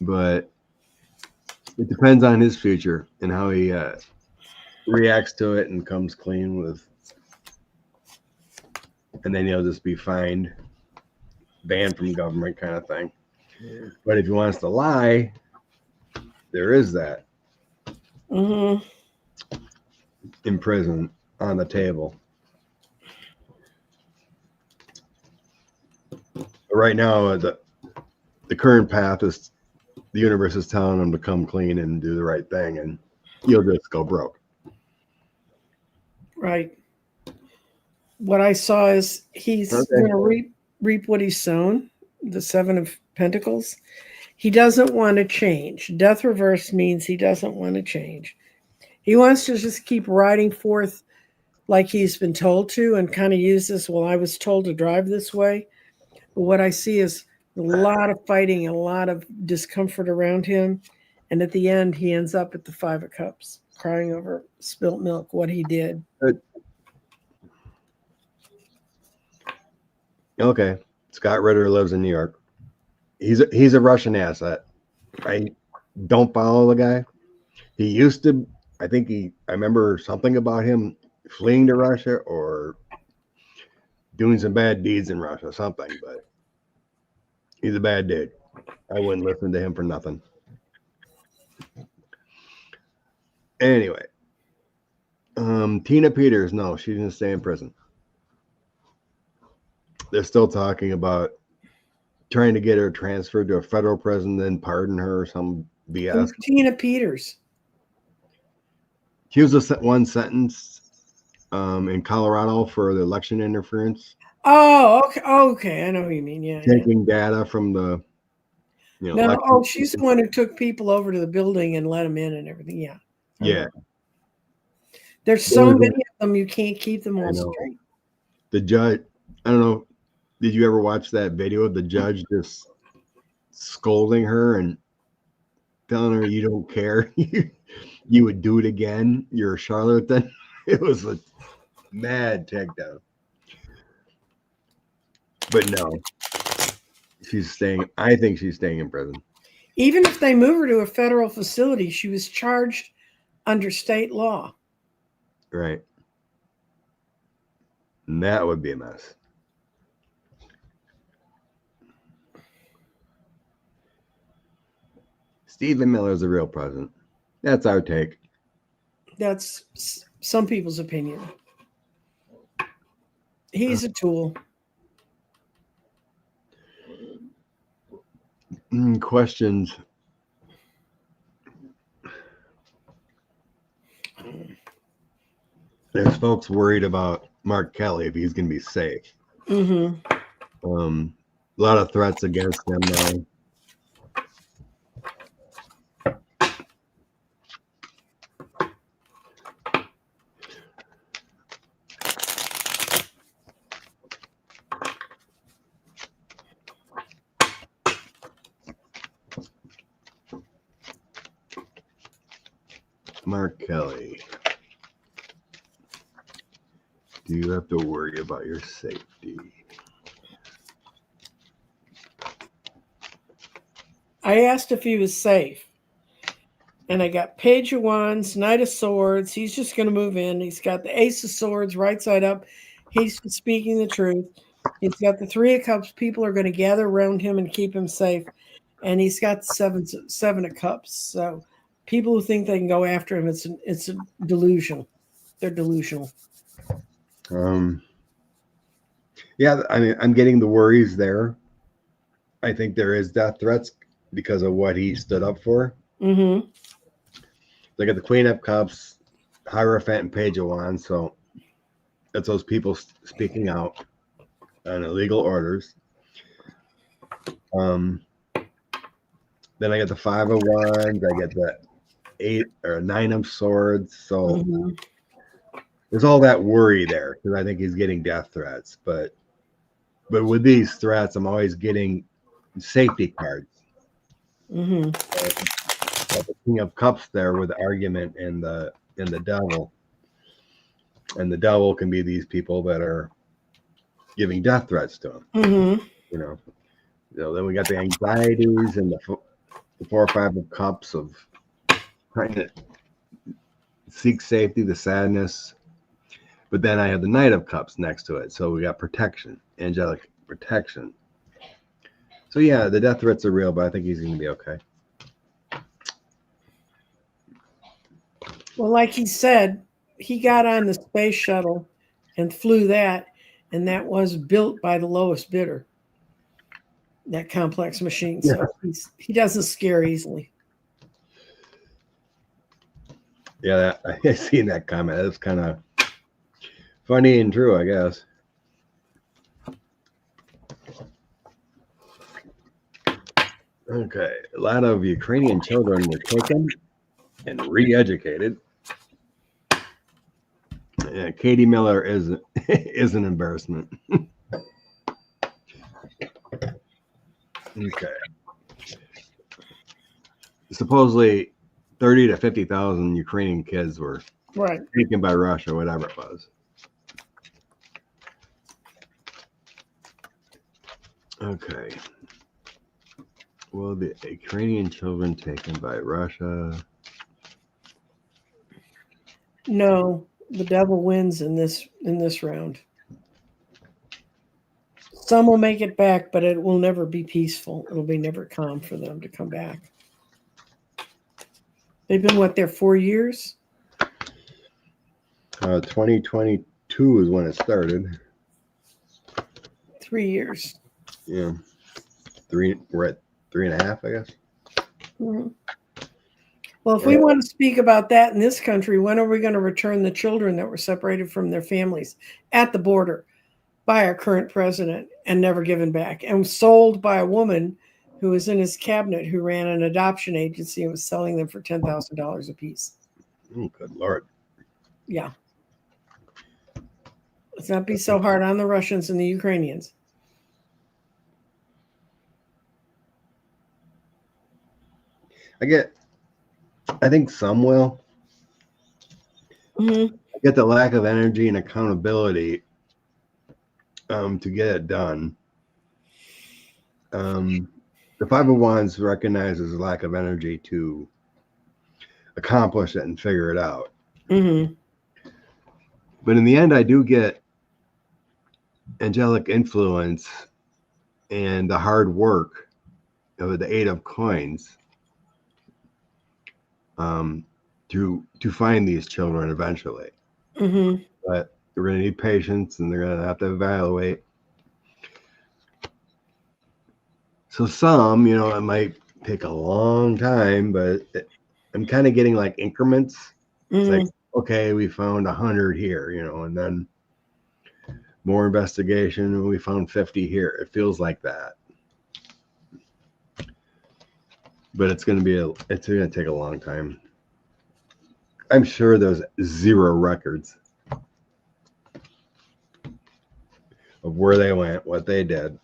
But it depends on his future and how he reacts to it and comes clean with. And then he'll just be fined, banned from government kind of thing. But if he wants to lie, there is that. Mm-hmm. In prison on the table. But right now, the current path is the universe is telling him to come clean and do the right thing, and you'll just go broke. Right. What I saw is he's going to reap what he's sown, the 7 of Pentacles. He doesn't want to change. Death reverse means he doesn't want to change. He wants to just keep riding forth like he's been told to and kind of use this, well, I was told to drive this way. But what I see is a lot of fighting, a lot of discomfort around him. And at the end, he ends up at the 5 of Cups, crying over spilt milk, what he did. Okay. Scott Ritter lives in New York. He's a Russian asset. I don't follow the guy. He used to, I remember something about him fleeing to Russia or doing some bad deeds in Russia, something, but he's a bad dude. I wouldn't listen to him for nothing. Anyway, Tina Peters, no, she's going to stay in prison. They're still talking about trying to get her transferred to a federal prison, then pardon her or some BS. Who's Tina Peters? She was one sentence in Colorado for the election interference. Oh, okay. Okay. I know what you mean. Yeah. Taking data from the, she's the one who took people over to the building and let them in and everything. Yeah. Yeah. There's so many of them, you can't keep them all straight. The judge, I don't know, did you ever watch that video of the judge just scolding her and telling her you don't care? You would do it again. You're a charlatan. It was a mad takedown. But no, She's staying. I think she's staying in prison. Even if they move her to a federal facility, she was charged under state law. Right. And that would be a mess. Stephen Miller is a real president. That's our take. That's some people's opinion. He's a tool. Questions. There's folks worried about Mark Kelly if he's going to be safe. Mm-hmm. A lot of threats against him now. Mark Kelly. Do you have to worry about your safety? I asked if he was safe. And I got Page of Wands, Knight of Swords. He's just going to move in. He's got the Ace of Swords right side up. He's speaking the truth. He's got the Three of Cups. People are going to gather around him and keep him safe. And he's got seven of Cups. So people who think they can go after him, it's a delusion. They're delusional. Yeah, I mean, I'm getting the worries there. I think there is death threats because of what he stood up for. Mm-hmm. Look at the Queen of Cups, Hierophant, and Page of Wands. So that's those people speaking out on illegal orders. Then I get the Five of Wands. I get the Nine of Swords. So there's all that worry there because I think he's getting death threats. But with these threats, I'm always getting safety cards. Mm-hmm. The King of Cups there with the argument and the devil. And the devil can be these people that are giving death threats to him. Mm-hmm. You know, then we got the anxieties and the 4 or 5 of Cups of trying to seek safety, the sadness. But then I have the Knight of Cups next to it. So we got protection, angelic protection. So yeah, the death threats are real, but I think he's going to be okay. Well, like he said, he got on the space shuttle and flew that, and that was built by the lowest bidder, that complex machine. So he doesn't scare easily. Yeah, I seen that comment. That's kind of funny and true, I guess. Okay, a lot of Ukrainian children were taken and re-educated. Yeah, Katie Miller is an embarrassment. Okay. Supposedly 30 to 50,000 Ukrainian kids were taken by Russia, whatever it was. Okay. Well, the Ukrainian children taken by Russia. No, the devil wins in this round. Some will make it back, but it will never be peaceful. It'll be never calm for them to come back. They've been, there 4 years? 2022 is when it started. 3 years. Yeah. We're at 3.5, I guess. Mm-hmm. Well, if we want to speak about that in this country, when are we going to return the children that were separated from their families at the border by our current president and never given back, and sold by a woman who was in his cabinet who ran an adoption agency and was selling them for $10,000 a piece? Oh, good Lord. Yeah. Let's not be so hard on the Russians and the Ukrainians. I think some will. Mm-hmm. I get the lack of energy and accountability to get it done. The Five of Wands recognizes a lack of energy to accomplish it and figure it out. Mm-hmm. But in the end, I do get angelic influence and the hard work of the Eight of Coins to find these children eventually. Mm-hmm. But we're going to need patience, and they're going to have to evaluate. So some, it might take a long time, but I'm kind of getting like increments. It's like, okay, we found 100 here, and then more investigation, and we found 50 here. It feels like that. But it's going to take a long time. I'm sure there's 0 records of where they went, what they did.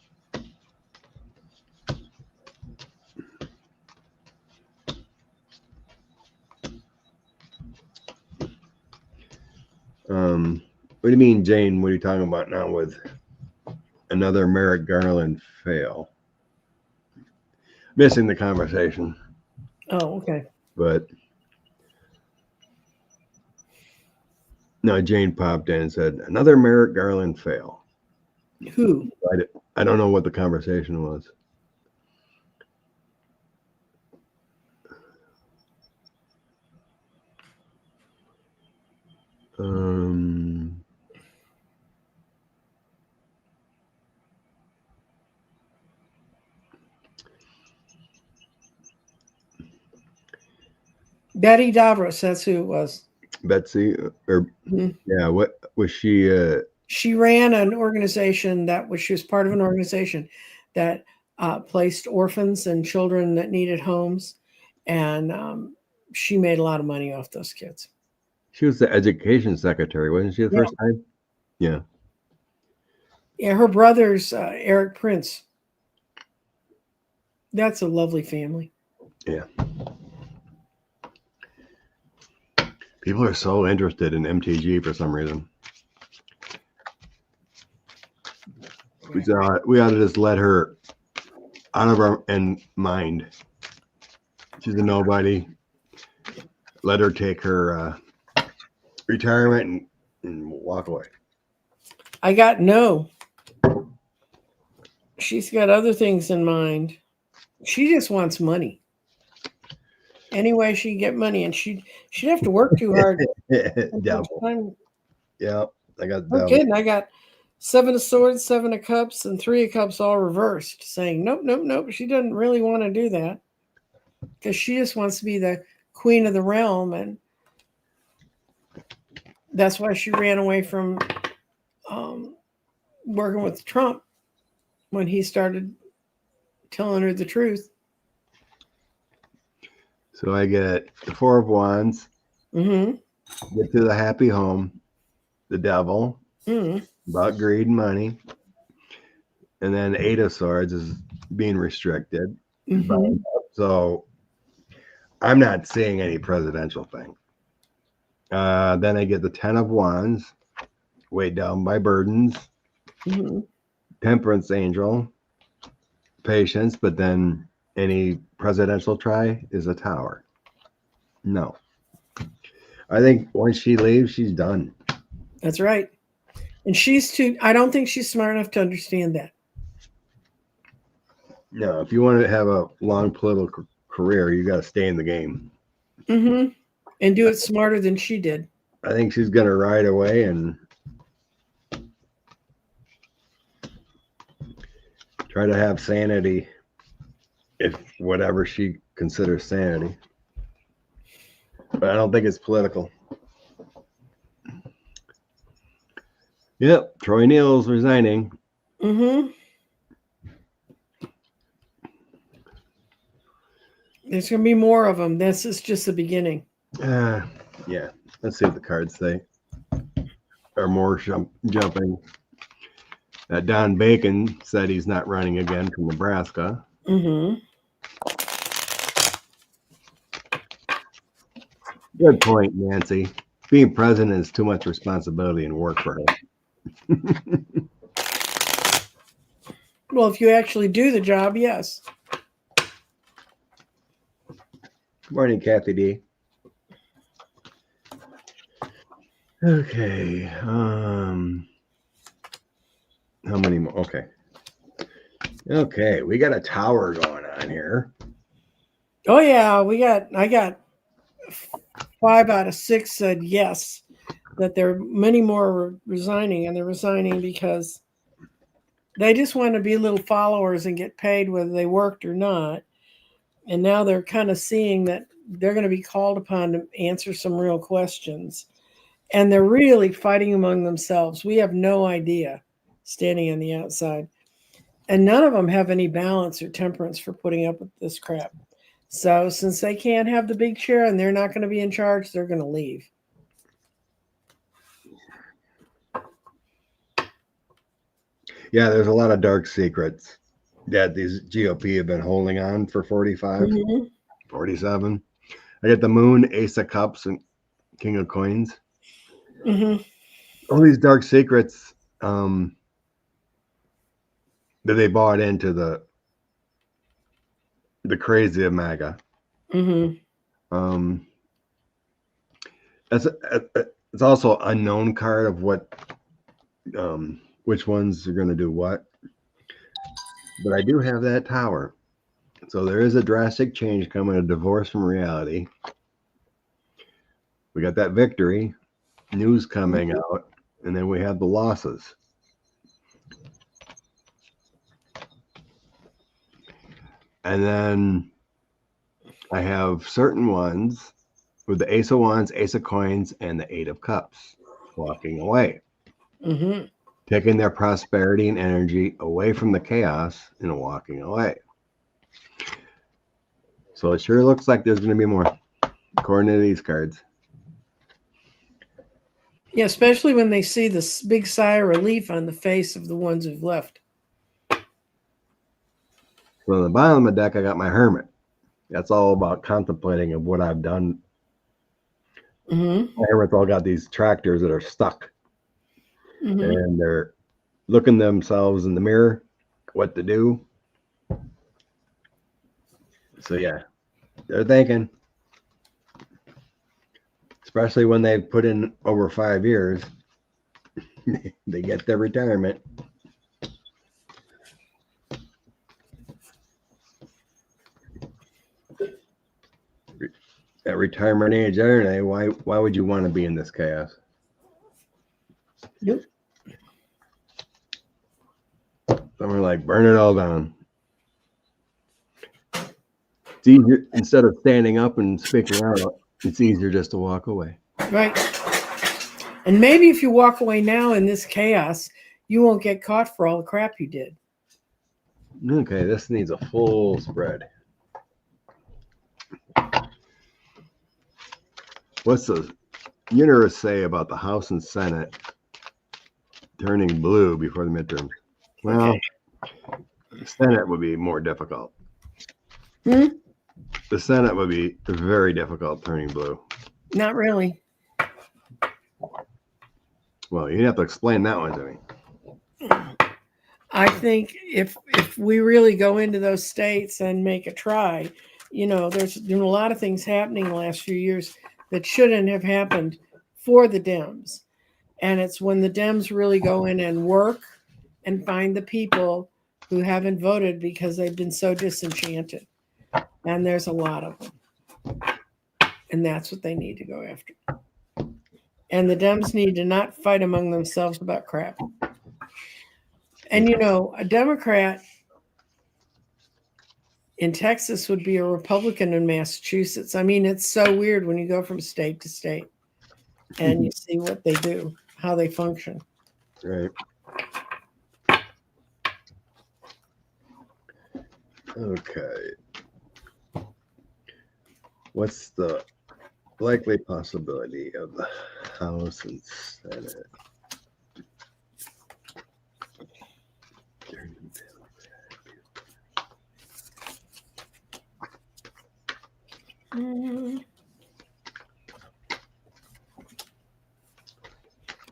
What do you mean, Jane? What are you talking about now with another Merrick Garland fail? Missing the conversation. Oh, okay. But no, Jane popped in and said, another Merrick Garland fail. Who? I don't know what the conversation was. Betty Davros, that's who it was. Betsy, yeah, what was she? She ran an organization she was part of an organization that placed orphans and children that needed homes, and she made a lot of money off those kids. She was the education secretary, wasn't she, the first time? Yeah. Yeah, her brother's Eric Prince. That's a lovely family. Yeah. People are so interested in MTG for some reason. We ought to just let her out of our mind. She's a nobody. Let her take her retirement and walk away. I got no. She's got other things in mind. She just wants money. Any way she can get money, and she'd have to work too hard. Devil. Yeah, I got no kidding. I got 7 of Swords, 7 of Cups, and 3 of Cups all reversed, saying nope. She doesn't really want to do that because she just wants to be the queen of the realm, and that's why she ran away from working with Trump when he started telling her the truth. So I get the 4 of Wands. Mm-hmm. Get to the happy home. The Devil. Mm-hmm. About greed and money. And then 8 of Swords is being restricted. Mm-hmm. So I'm not seeing any presidential thing. Then I get the 10 of Wands. Weighed down by burdens. Mm-hmm. Temperance Angel. Patience, but then any presidential try is a Tower. No. I think once she leaves, she's done. That's right. And I don't think she's smart enough to understand that. No, if you want to have a long political career, you got to stay in the game. Mm-hmm. And do it smarter than she did. I think she's going to ride away and try to have sanity, if whatever she considers sanity. But I don't think it's political. Yep, Troy Neal's resigning. Mm-hmm. There's going to be more of them. This is just the beginning. Yeah. Let's see what the cards say. Or more jumping. Don Bacon said he's not running again from Nebraska. Mm-hmm. Good point, Nancy. Being president is too much responsibility and work for her. Well, if you actually do the job, yes. Good morning, Kathy D. Okay. How many more? Okay. Okay, we got a tower going on here. Oh yeah, I got 5 out of 6 said yes, that there are many more resigning, and they're resigning because they just want to be little followers and get paid whether they worked or not. And now they're kind of seeing that they're going to be called upon to answer some real questions. And they're really fighting among themselves. We have no idea standing on the outside. And none of them have any balance or temperance for putting up with this crap. So since they can't have the big chair and they're not going to be in charge, they're going to leave. Yeah, there's a lot of dark secrets that these GOP have been holding on for 45, 47. I get the moon, ace of cups, and king of coins. All these dark secrets that they bought into the crazy of MAGA. It's also an unknown card of what which ones are going to do what. But I do have that tower. So there is a drastic change coming, a divorce from reality. We got that victory, news coming out, and then we have the losses. And then I have certain ones with the ace of wands, ace of coins, and the eight of cups walking away. Taking their prosperity and energy away from the chaos and walking away. So it sure looks like there's going to be more, according to these cards. Yeah, especially when they see this big sigh of relief on the face of the ones who've left. So on the bottom of the deck, I got my Hermit. That's all about contemplating of what I've done. My Hermit's all got these tractors that are stuck. And they're looking themselves in the mirror, what to do. So yeah, they're thinking. Especially when they've put in over 5 years, they get their retirement. At retirement age, why would you want to be in this chaos? Yep. Some are like, burn it all down. It's easier, instead of standing up and speaking out, it's easier just to walk away. Right. And maybe if you walk away now in this chaos, you won't get caught for all the crap you did. Okay, this needs a full spread. What's the universe say about the House and Senate turning blue before the midterms? Well, the Senate would be more difficult. The Senate would be very difficult turning blue. Not really. Well, you have to explain that one to me. I think if we really go into those states and make a try, there's been a lot of things happening the last few years that shouldn't have happened for the Dems. And it's when the Dems really go in and work and find the people who haven't voted because they've been so disenchanted. And there's a lot of them. And that's what they need to go after. And the Dems need to not fight among themselves about crap. And, a Democrat in Texas would be a Republican in Massachusetts. I mean, it's so weird when you go from state to state and you see what they do, how they function. Right. Okay. What's the likely possibility of the House and Senate?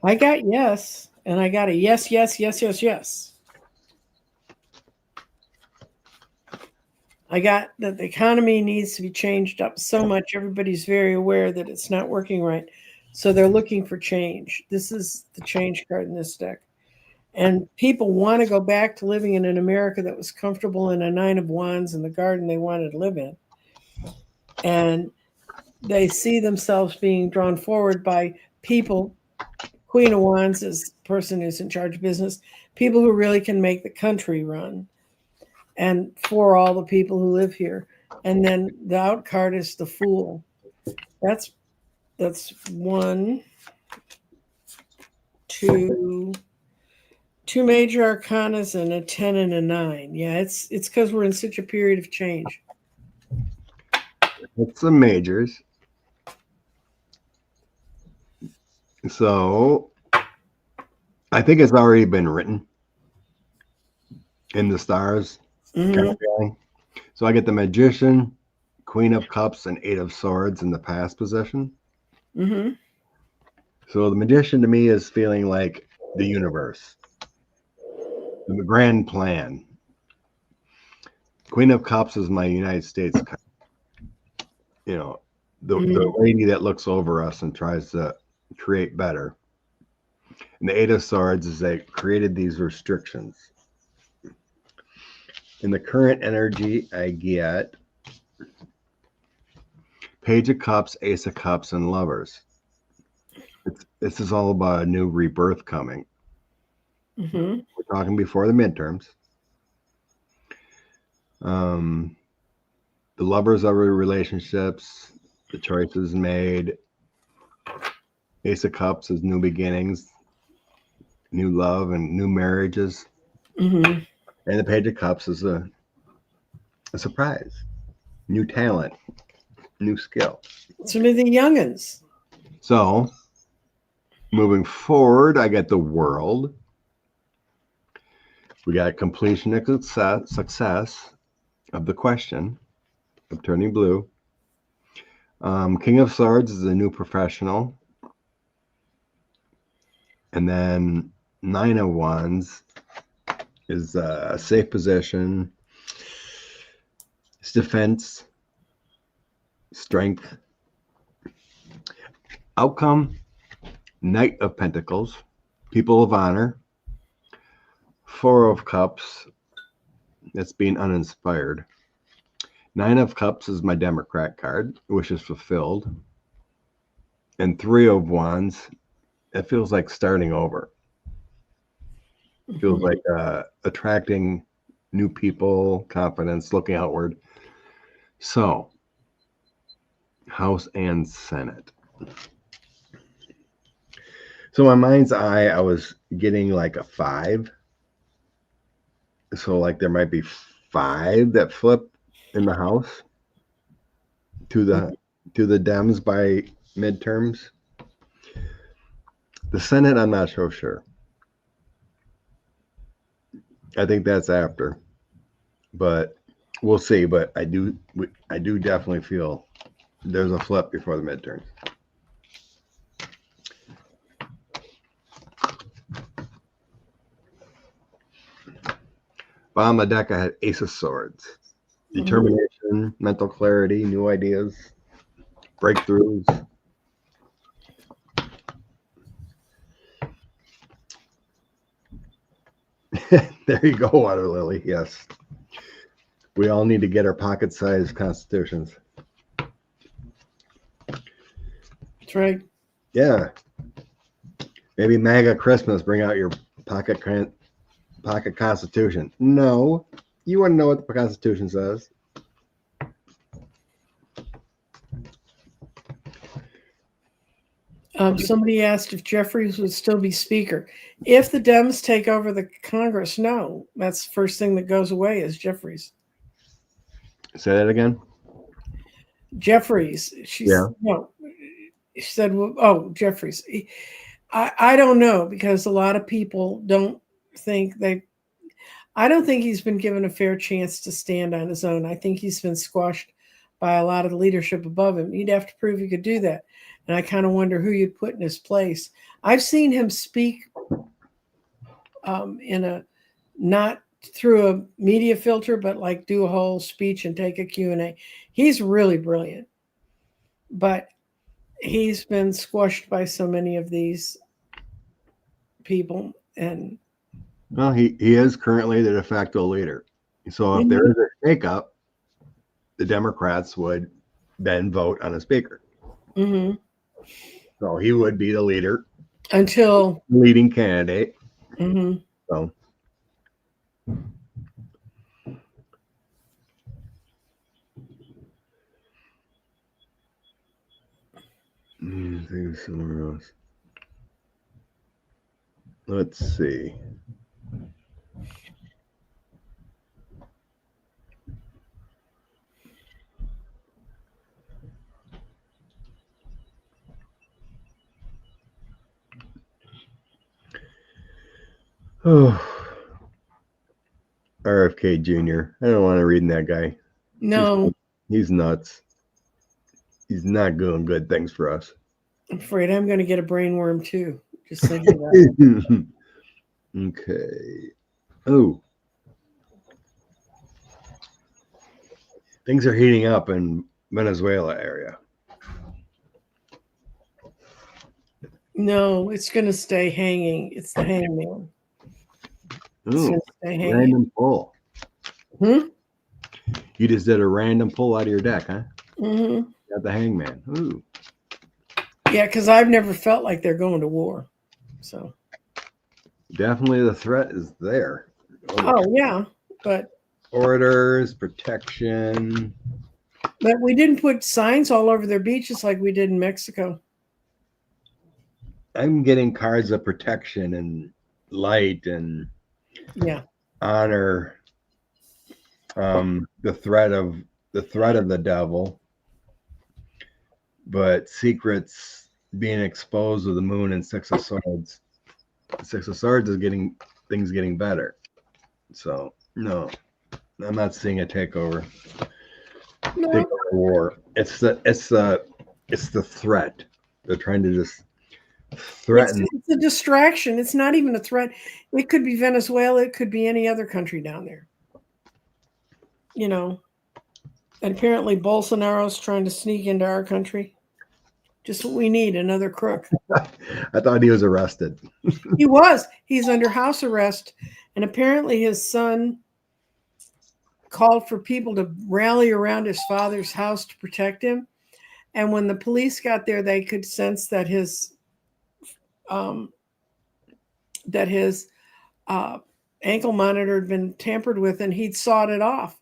I got yes, and I got a yes, yes, yes, yes, yes. I got that the economy needs to be changed up so much. Everybody's very aware that it's not working right. So they're looking for change. This is the change card in this deck. And people want to go back to living in an America that was comfortable in a 9 of Wands in the garden they wanted to live in. And they see themselves being drawn forward by people. Queen of Wands is the person who's in charge of business, people who really can make the country run, and for all the people who live here. And then the out card is the Fool. That's 1, 2, 2 major arcanas and a 10 and a 9. Yeah, it's because we're in such a period of change. It's the majors. So I think it's already been written in the stars. Mm-hmm. Kind of feeling. So I get the Magician, Queen of Cups, and 8 of Swords in the past position. Mm-hmm. So the Magician to me is feeling like the universe, the grand plan. Queen of Cups is my United States, you know, the lady that looks over us and tries to create better. And the 8 of Swords is they created these restrictions. In the current energy, I get Page of Cups, Ace of Cups, and Lovers. This is all about a new rebirth coming. Mm-hmm. We're talking before the midterms. The lovers of relationships, the choices made. Ace of Cups is new beginnings, new love, and new marriages. Mm-hmm. And the Page of Cups is a surprise, new talent, new skill. Some of the youngins. So, moving forward, I get the World. We got completion and success of the question of turning blue. King of Swords is a new professional. And then 9 of Wands is a safe position. It's defense, strength. Outcome, Knight of Pentacles, people of honor. 4 of Cups, that's being uninspired. 9 of Cups is my Democrat card, wishes fulfilled. And 3 of Wands, it feels like starting over. It feels like attracting new people, confidence, looking outward. So, House and Senate. So my mind's eye, I was getting like a 5. So like there might be 5 that flip in the House to the Dems by midterms. The Senate, I'm not so sure. I think that's after, but we'll see. But I do definitely feel there's a flip before the midterms. Bottom of the deck, I had Ace of Swords. Determination, mental clarity, new ideas, breakthroughs. There you go, Water Lily. Yes. We all need to get our pocket-sized constitutions. That's right. Yeah. Maybe MAGA Christmas, bring out your pocket constitution. No. You want to know what the Constitution says. Somebody asked if Jeffries would still be Speaker. If the Dems take over the Congress, no. That's the first thing that goes away is Jeffries. Say that again. Jeffries. She said, well, oh, Jeffries. I don't know, because a lot of people don't think I don't think he's been given a fair chance to stand on his own. I think he's been squashed by a lot of the leadership above him. He'd have to prove he could do that. And I kind of wonder who you'd put in his place. I've seen him speak in a not through a media filter, but like do a whole speech and take a Q&A. He's really brilliant, but he's been squashed by so many of these people. And well, he is currently the de facto leader. So if there is a shakeup, the Democrats would then vote on a speaker. mm-hmm. So he would be the leader, Until leading candidate. Mm-hmm. So think somewhere else. Let's see. Oh, RFK Jr. I don't want to read that guy. No, He's nuts. He's not doing good things for us. I'm afraid I'm going to get a brainworm too. Just thinking about it. Okay. Oh. Things are heating up in Venezuela area. No, it's going to stay hanging. It's the hangman. It's Ooh, gonna stay hanging. random pull. Hmm? You just did a random pull out of your deck, huh? Mm-hmm. Got the hangman. Ooh. Yeah, because I've never felt like they're going to war. So Definitely the threat is there. Oh yeah, but Orders, protection. we didn't put signs all over their beaches like we did in Mexico. I'm getting cards of protection and light and Yeah. honor. The threat of the devil, but secrets being exposed with the moon and Six of Swords. The Six of Swords is getting better. So no, I'm not seeing a takeover. No. Takeover war. It's the threat. They're trying to just threaten. It's a distraction. It's not even a threat. It could be Venezuela. It could be any other country down there. You know, and apparently Bolsonaro's trying to sneak into our country. Just what we need, another crook. I thought he was arrested. He was. He's under house arrest. And apparently his son called for people to rally around his father's house to protect him. And when the police got there, they could sense that his ankle monitor had been tampered with, and he'd sawed it off.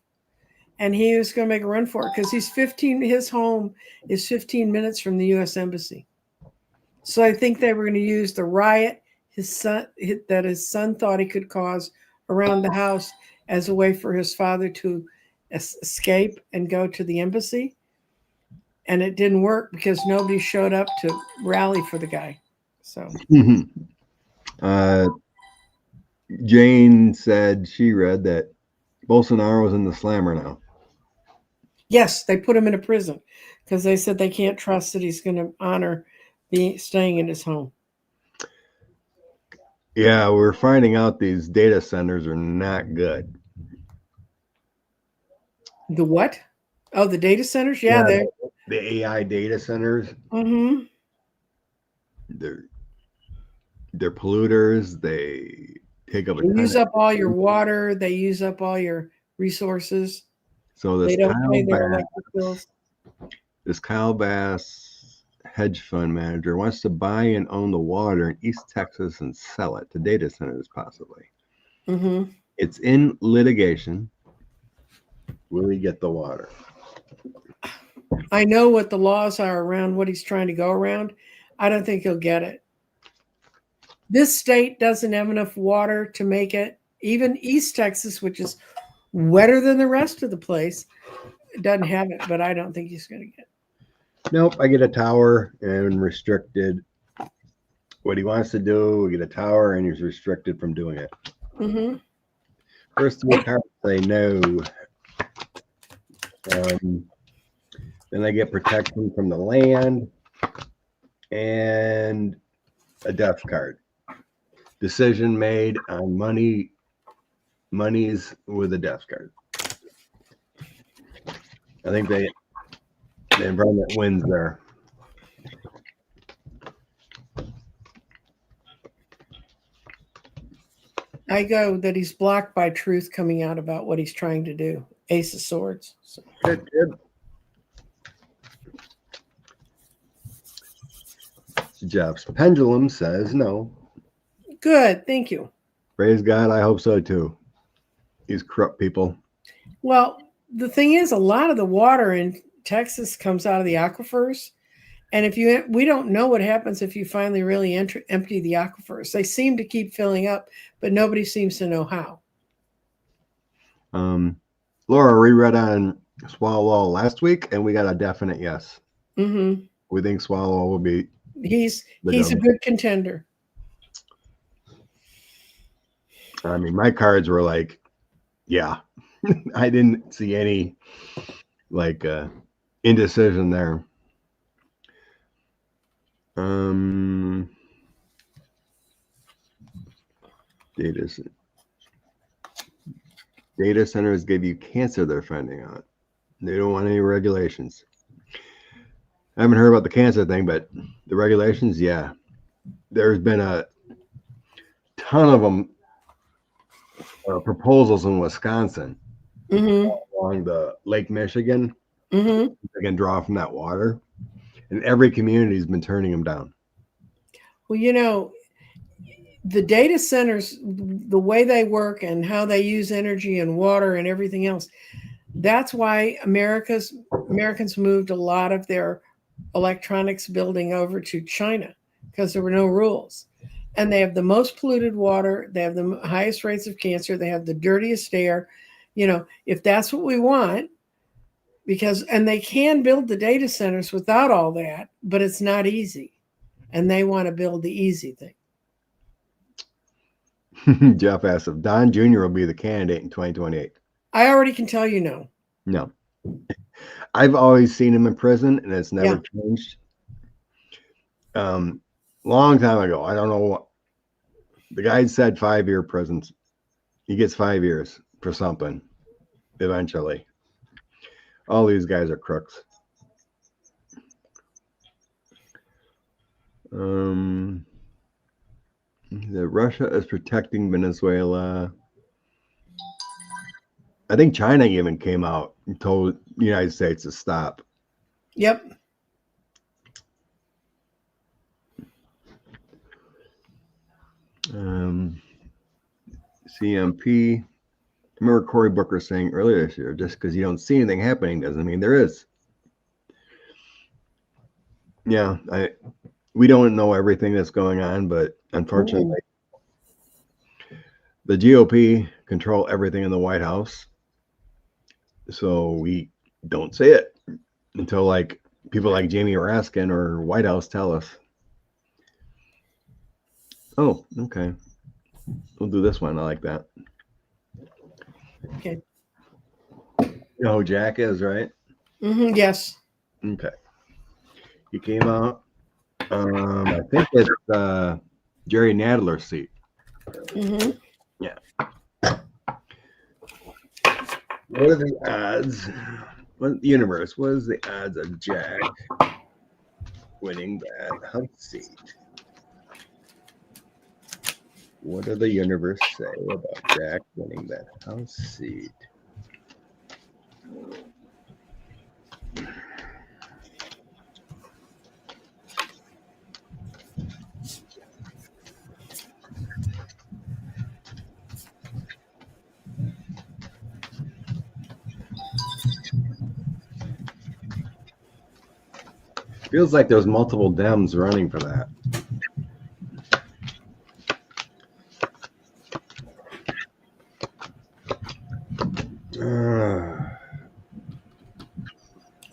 And he was going to make a run for it because his home is 15 minutes from the U.S. Embassy. So I think they were going to use the riot his son thought he could cause around the house as a way for his father to escape and go to the embassy. And it didn't work because nobody showed up to rally for the guy. So Jane said she read that Bolsonaro was in the slammer now. Yes, they put him in a prison because they said they can't trust that he's going to honor staying in his home. Yeah, we're finding out these data centers are not good. The what? Oh, the data centers? Yeah, the AI data centers. Mm-hmm. They're polluters. They take up They use up all your water. They use up all your resources. So this they don't pay their electric bills. This Kyle Bass hedge fund manager wants to buy and own the water in East Texas and sell it to data centers, possibly. Mm-hmm. It's in litigation. Will he get the water? I know what the laws are around what he's trying to go around. I don't think he'll get it. This state doesn't have enough water to make it. Even East Texas, which is wetter than the rest of the place, doesn't have it, but I don't think he's going to get it. Nope, I get a tower and restricted. What he wants to do, we get a tower and he's restricted from doing it. Mm-hmm. First three cards say no. Then I get protection from the land and a death card. Decision made on money Money's with the death card. I think the environment wins there. I go that he's blocked by truth coming out about what he's trying to do. Ace of Swords. So. Good. Jeff's pendulum says no. Good, thank you. Praise God, I hope so too. These corrupt people. Well, the thing is, a lot of the water in Texas comes out of the aquifers. And we don't know what happens if you finally really empty the aquifers. They seem to keep filling up, but nobody seems to know how. Laura, we read on Swalwell last week, and we got a definite yes. Mm-hmm. We think Swalwell will be. He's a good contender. I mean, my cards were like, yeah. I didn't see any like indecision there. Data centers give you cancer, they're finding out. They don't want any regulations. I haven't heard about the cancer thing, but the regulations, yeah. There's been a ton of them, proposals in Wisconsin, along the Lake Michigan. They can draw from that water. And every community has been turning them down. Well, the data centers, the way they work and how they use energy and water and everything else, that's why Americans moved a lot of their electronics building over to China, because there were no rules. And they have the most polluted water. They have the highest rates of cancer. They have the dirtiest air. If that's what we want, and they can build the data centers without all that, but it's not easy. And they want to build the easy thing. Jeff asked if Don Jr. will be the candidate in 2028. I already can tell you no. No. I've always seen him in prison, and it's never changed. Long time ago, I don't know what. The guy said 5-year prison. He gets 5 years for something eventually. All these guys are crooks. Russia is protecting Venezuela. I think China even came out and told the United States to stop. Yep. CMP. I remember Cory Booker saying earlier this year, just because you don't see anything happening doesn't mean there is. Yeah, we don't know everything that's going on, but unfortunately, the GOP control everything in the White House. So we don't say it until like people like Jamie Raskin or White House tell us. Oh, okay. We'll do this one. I like that. Okay. You know who Jack is, right? Yes. Okay. He came out. I think it's Jerry Nadler's seat. Yeah. What are the odds? What universe? What is the odds of Jack winning that House seat? What do the universe say about Jack winning that House seat? Feels like there's multiple Dems running for that.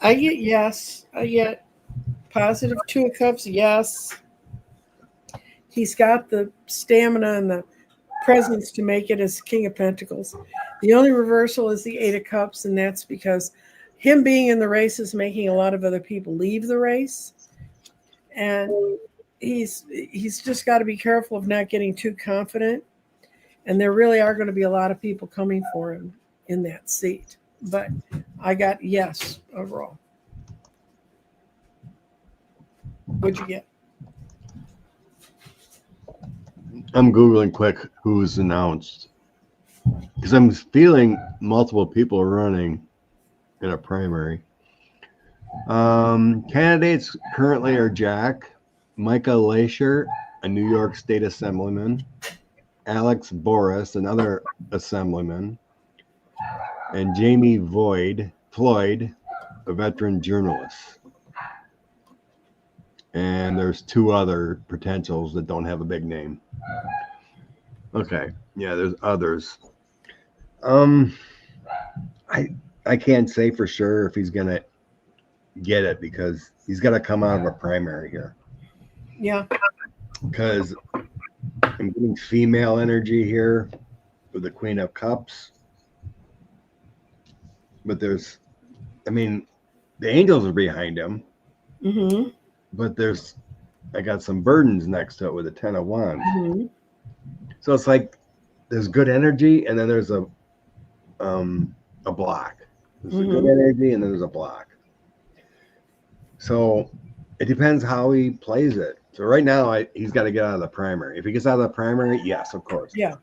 I get yes. I get positive 2 of Cups, yes. He's got the stamina and the presence to make it as King of Pentacles. The only reversal is the 8 of Cups, and that's because him being in the race is making a lot of other people leave the race. And he's just got to be careful of not getting too confident. And there really are going to be a lot of people coming for him in that seat. But I got yes overall. What'd you get? I'm Googling quick who's announced. Because I'm feeling multiple people running in a primary. Candidates currently are Jack, Micah Lasher, a New York State Assemblyman, Alex Boris, another Assemblyman, and Jamie Floyd, a veteran journalist. And there's 2 other potentials that don't have a big name. Okay, yeah, there's others. I can't say for sure if he's gonna get it because he's got to come out of a primary here. Yeah. Because I'm getting female energy here with the Queen of Cups. But the angels are behind him. Mm-hmm. But I got some burdens next to it with the 10 of Wands. Mm-hmm. So it's like there's good energy and then there's a block. There's a good energy and then there's a block. So it depends how he plays it. So right now, he's got to get out of the primary. If he gets out of the primary, yes, of course. Yeah.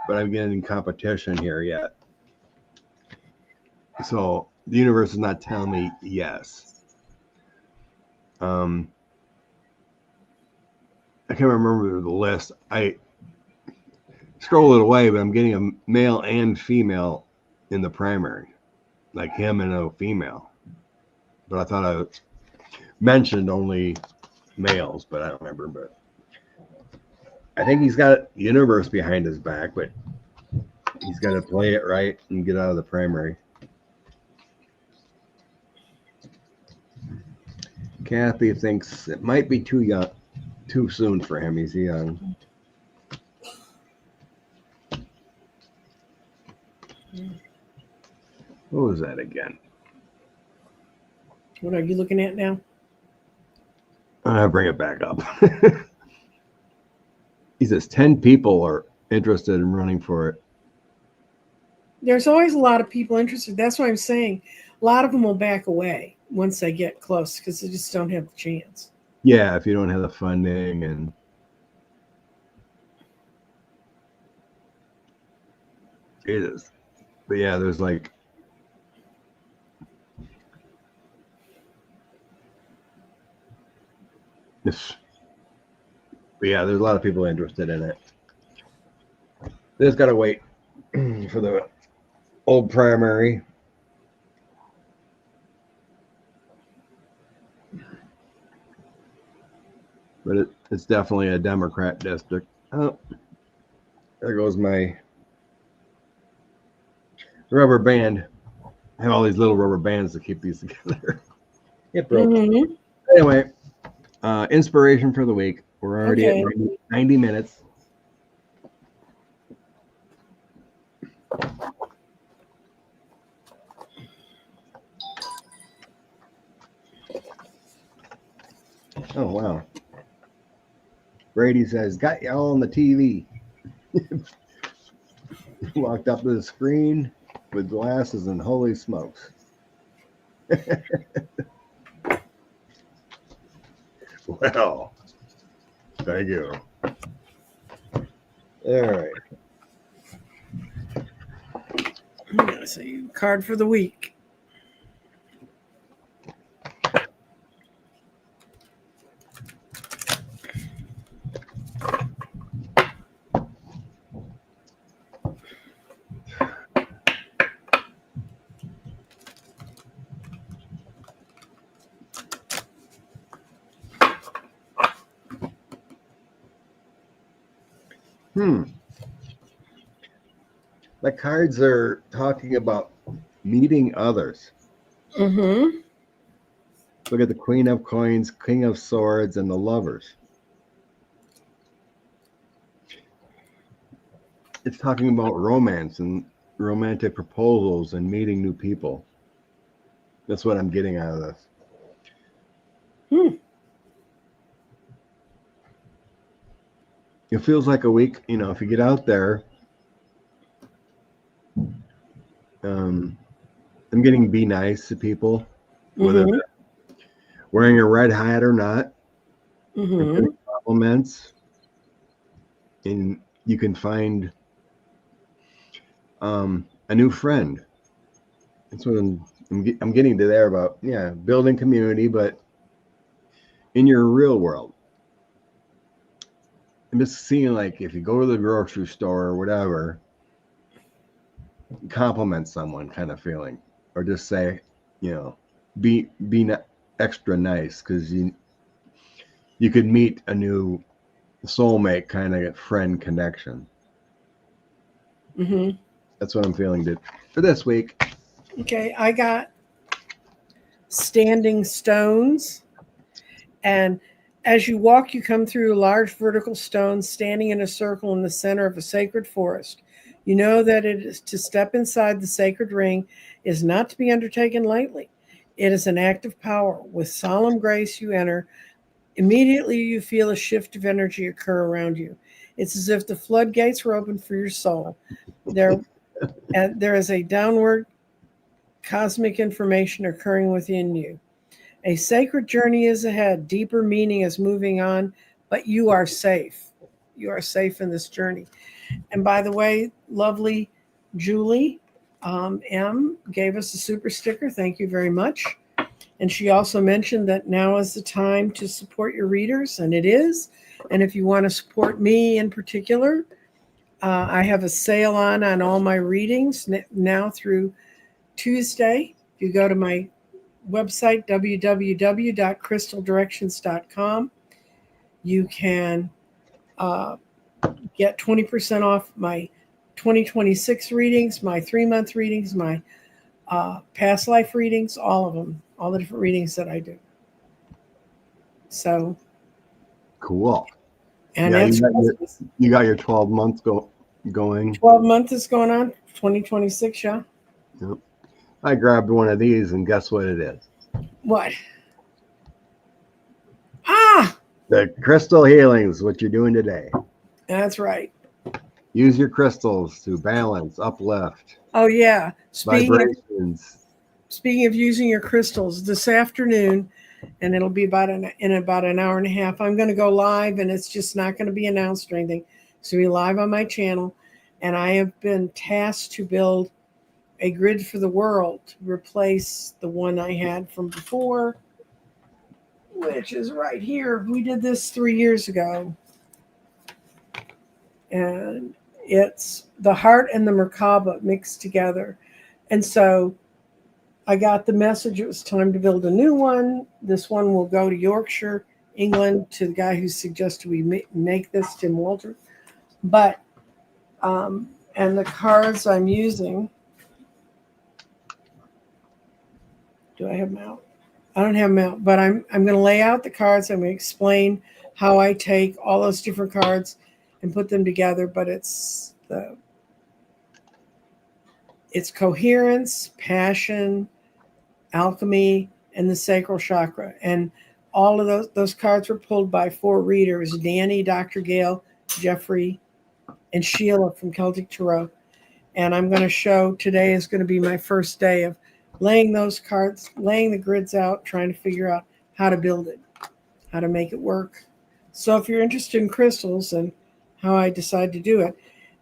But I'm getting competition here yet. So the universe is not telling me yes. I can't remember the list. I scrolled it away, but I'm getting a male and female in the primary, like him and a female. But I thought I mentioned only males, but I don't remember. But I think he's got universe behind his back, but he's got to play it right and get out of the primary. Kathy thinks it might be too soon for him. He's young. What was that again? What are you looking at now? I'll bring it back up. He says 10 people are interested in running for it. There's always a lot of people interested. That's why I'm saying a lot of them will back away once they get close because they just don't have the chance. Yeah, if you don't have the funding and it is. But yeah, there's like this. But yeah, there's a lot of people interested in it. They just gotta wait for the old primary. But it's definitely a Democrat district. Oh, there goes my rubber band. I have all these little rubber bands to keep these together. It broke. Mm-hmm. Anyway, inspiration for the week. We're already at 90 minutes. Oh, wow. Brady says, got y'all on the TV. Walked up to the screen with glasses and holy smokes. Well, thank you. All right. I'm going to say card for the week. The cards are talking about meeting others. Mm-hmm. Look at the Queen of Coins, King of Swords, and the Lovers. It's talking about romance and romantic proposals and meeting new people. That's what I'm getting out of this. it feels like a week. If you get out there, I'm getting be nice to people, whether Mm-hmm. they're wearing a red hat or not. Mm-hmm. Getting compliments, and you can find a new friend. That's what I'm getting to there about. Yeah, building community, but in your real world. I'm just seeing, like, if you go to the grocery store or whatever, compliment someone, kind of feeling, or just say, be extra nice, because you could meet a new soulmate kind of friend connection. Mm-hmm. That's what I'm feeling for this week. Okay, I got standing stones, and as you walk, you come through large vertical stones standing in a circle in the center of a sacred forest. You know that it is to step inside the sacred ring is not to be undertaken lightly. It is an act of power. With solemn grace, you enter. Immediately, you feel a shift of energy occur around you. It's as if the floodgates were open for your soul. There, there is a downward cosmic information occurring within you. A sacred journey is ahead. Deeper meaning is moving on, but you are safe. You are safe in this journey. And by the way, lovely Julie M gave us a super sticker. Thank you very much. And she also mentioned that now is the time to support your readers, and it is. And if you want to support me in particular, I have a sale on all my readings now through Tuesday. If you go to my website, www.crystaldirections.com, you can get 20% off my 2026 readings, my 3-month readings, my past life readings, all of them, all the different readings that I do. So Cool. and Yeah, that's you got your 12 months going. 12 month is going on, 2026, yeah. Yep. I grabbed one of these, and guess what it is? What? Ah, The crystal healings, what you're doing today. that's right. Use your crystals to balance, uplift, Oh yeah. vibrations. Speaking of using your crystals, this afternoon, and it'll be in about an hour and a half, I'm going to go live, and it's just not going to be announced or anything. So be live on my channel, and I have been tasked to build a grid for the world to replace the one I had from before, which is right here. We did this 3 years ago, and it's the heart and the Merkaba mixed together. And so I got the message it was time to build a new one. This one will go to Yorkshire, England, to the guy who suggested we make this, Tim Walter. But, and the cards I'm using, do I have them out? I don't have them out, but I'm going to lay out the cards. I'm going to explain how I take all those different cards and put them together. But it's coherence, passion, alchemy, and the sacral chakra. And all of those cards were pulled by 4 readers: Danny, Dr. Gail, Jeffrey, and Sheila from Celtic Tarot. And I'm going to show today is going to be my first day of laying those cards, laying the grids out, trying to figure out how to build it, how to make it work. So if you're interested in crystals and how I decide to do it,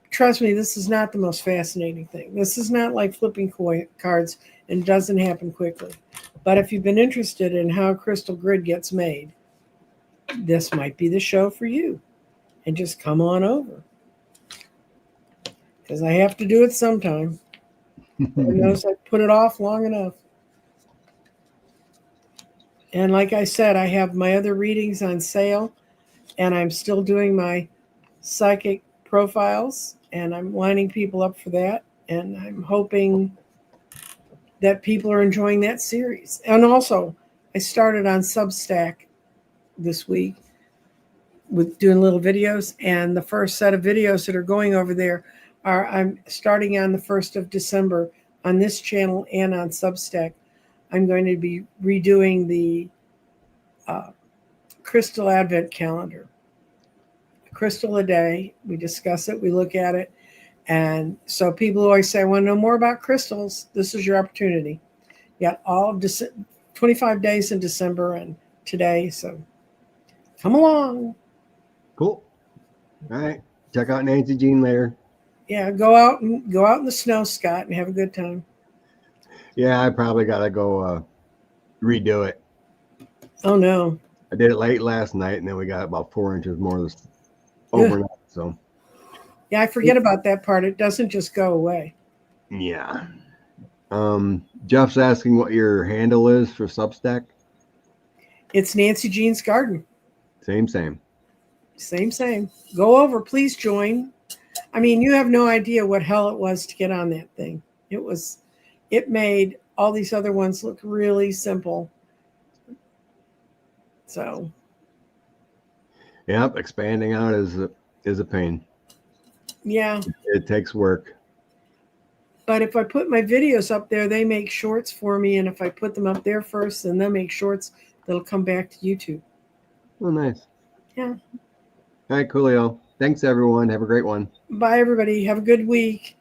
trust me, this is not the most fascinating thing. This is not like flipping cards, and it doesn't happen quickly. But if you've been interested in how a crystal grid gets made, this might be the show for you. And just come on over, because I have to do it sometime. Who knows, I put it off long enough. And like I said, I have my other readings on sale, and I'm still doing my psychic profiles, and I'm lining people up for that. And I'm hoping that people are enjoying that series. And also, I started on Substack this week with doing little videos, and the first set of videos that are going over there are, I'm starting on the 1st of December on this channel and on Substack. I'm going to be redoing the Crystal Advent calendar. crystal a day. We discuss it, we look at it. And so people always say, I want to know more about crystals. This is your opportunity. You got all of 25 days in December and today. So come along. Cool. All right. Check out Nancy Jean later. Yeah, go out in the snow, Scott, and have a good time. Yeah, I probably gotta go redo it. Oh no. I did it late last night, and then we got about 4 inches more this overnight. So yeah, I forget about that part. It doesn't just go away. yeah. Jeff's asking what your handle is for Substack. It's Nancy Jean's Garden. Same. Same. Go over, please join. I mean, you have no idea what hell it was to get on that thing. It made all these other ones look really simple. So. Yep, expanding out is a pain. Yeah. It takes work. But if I put my videos up there, they make shorts for me. And if I put them up there first, then they'll make shorts that'll come back to YouTube. Oh, nice. Yeah. All right, coolio. Thanks, everyone. Have a great one. Bye, everybody. Have a good week.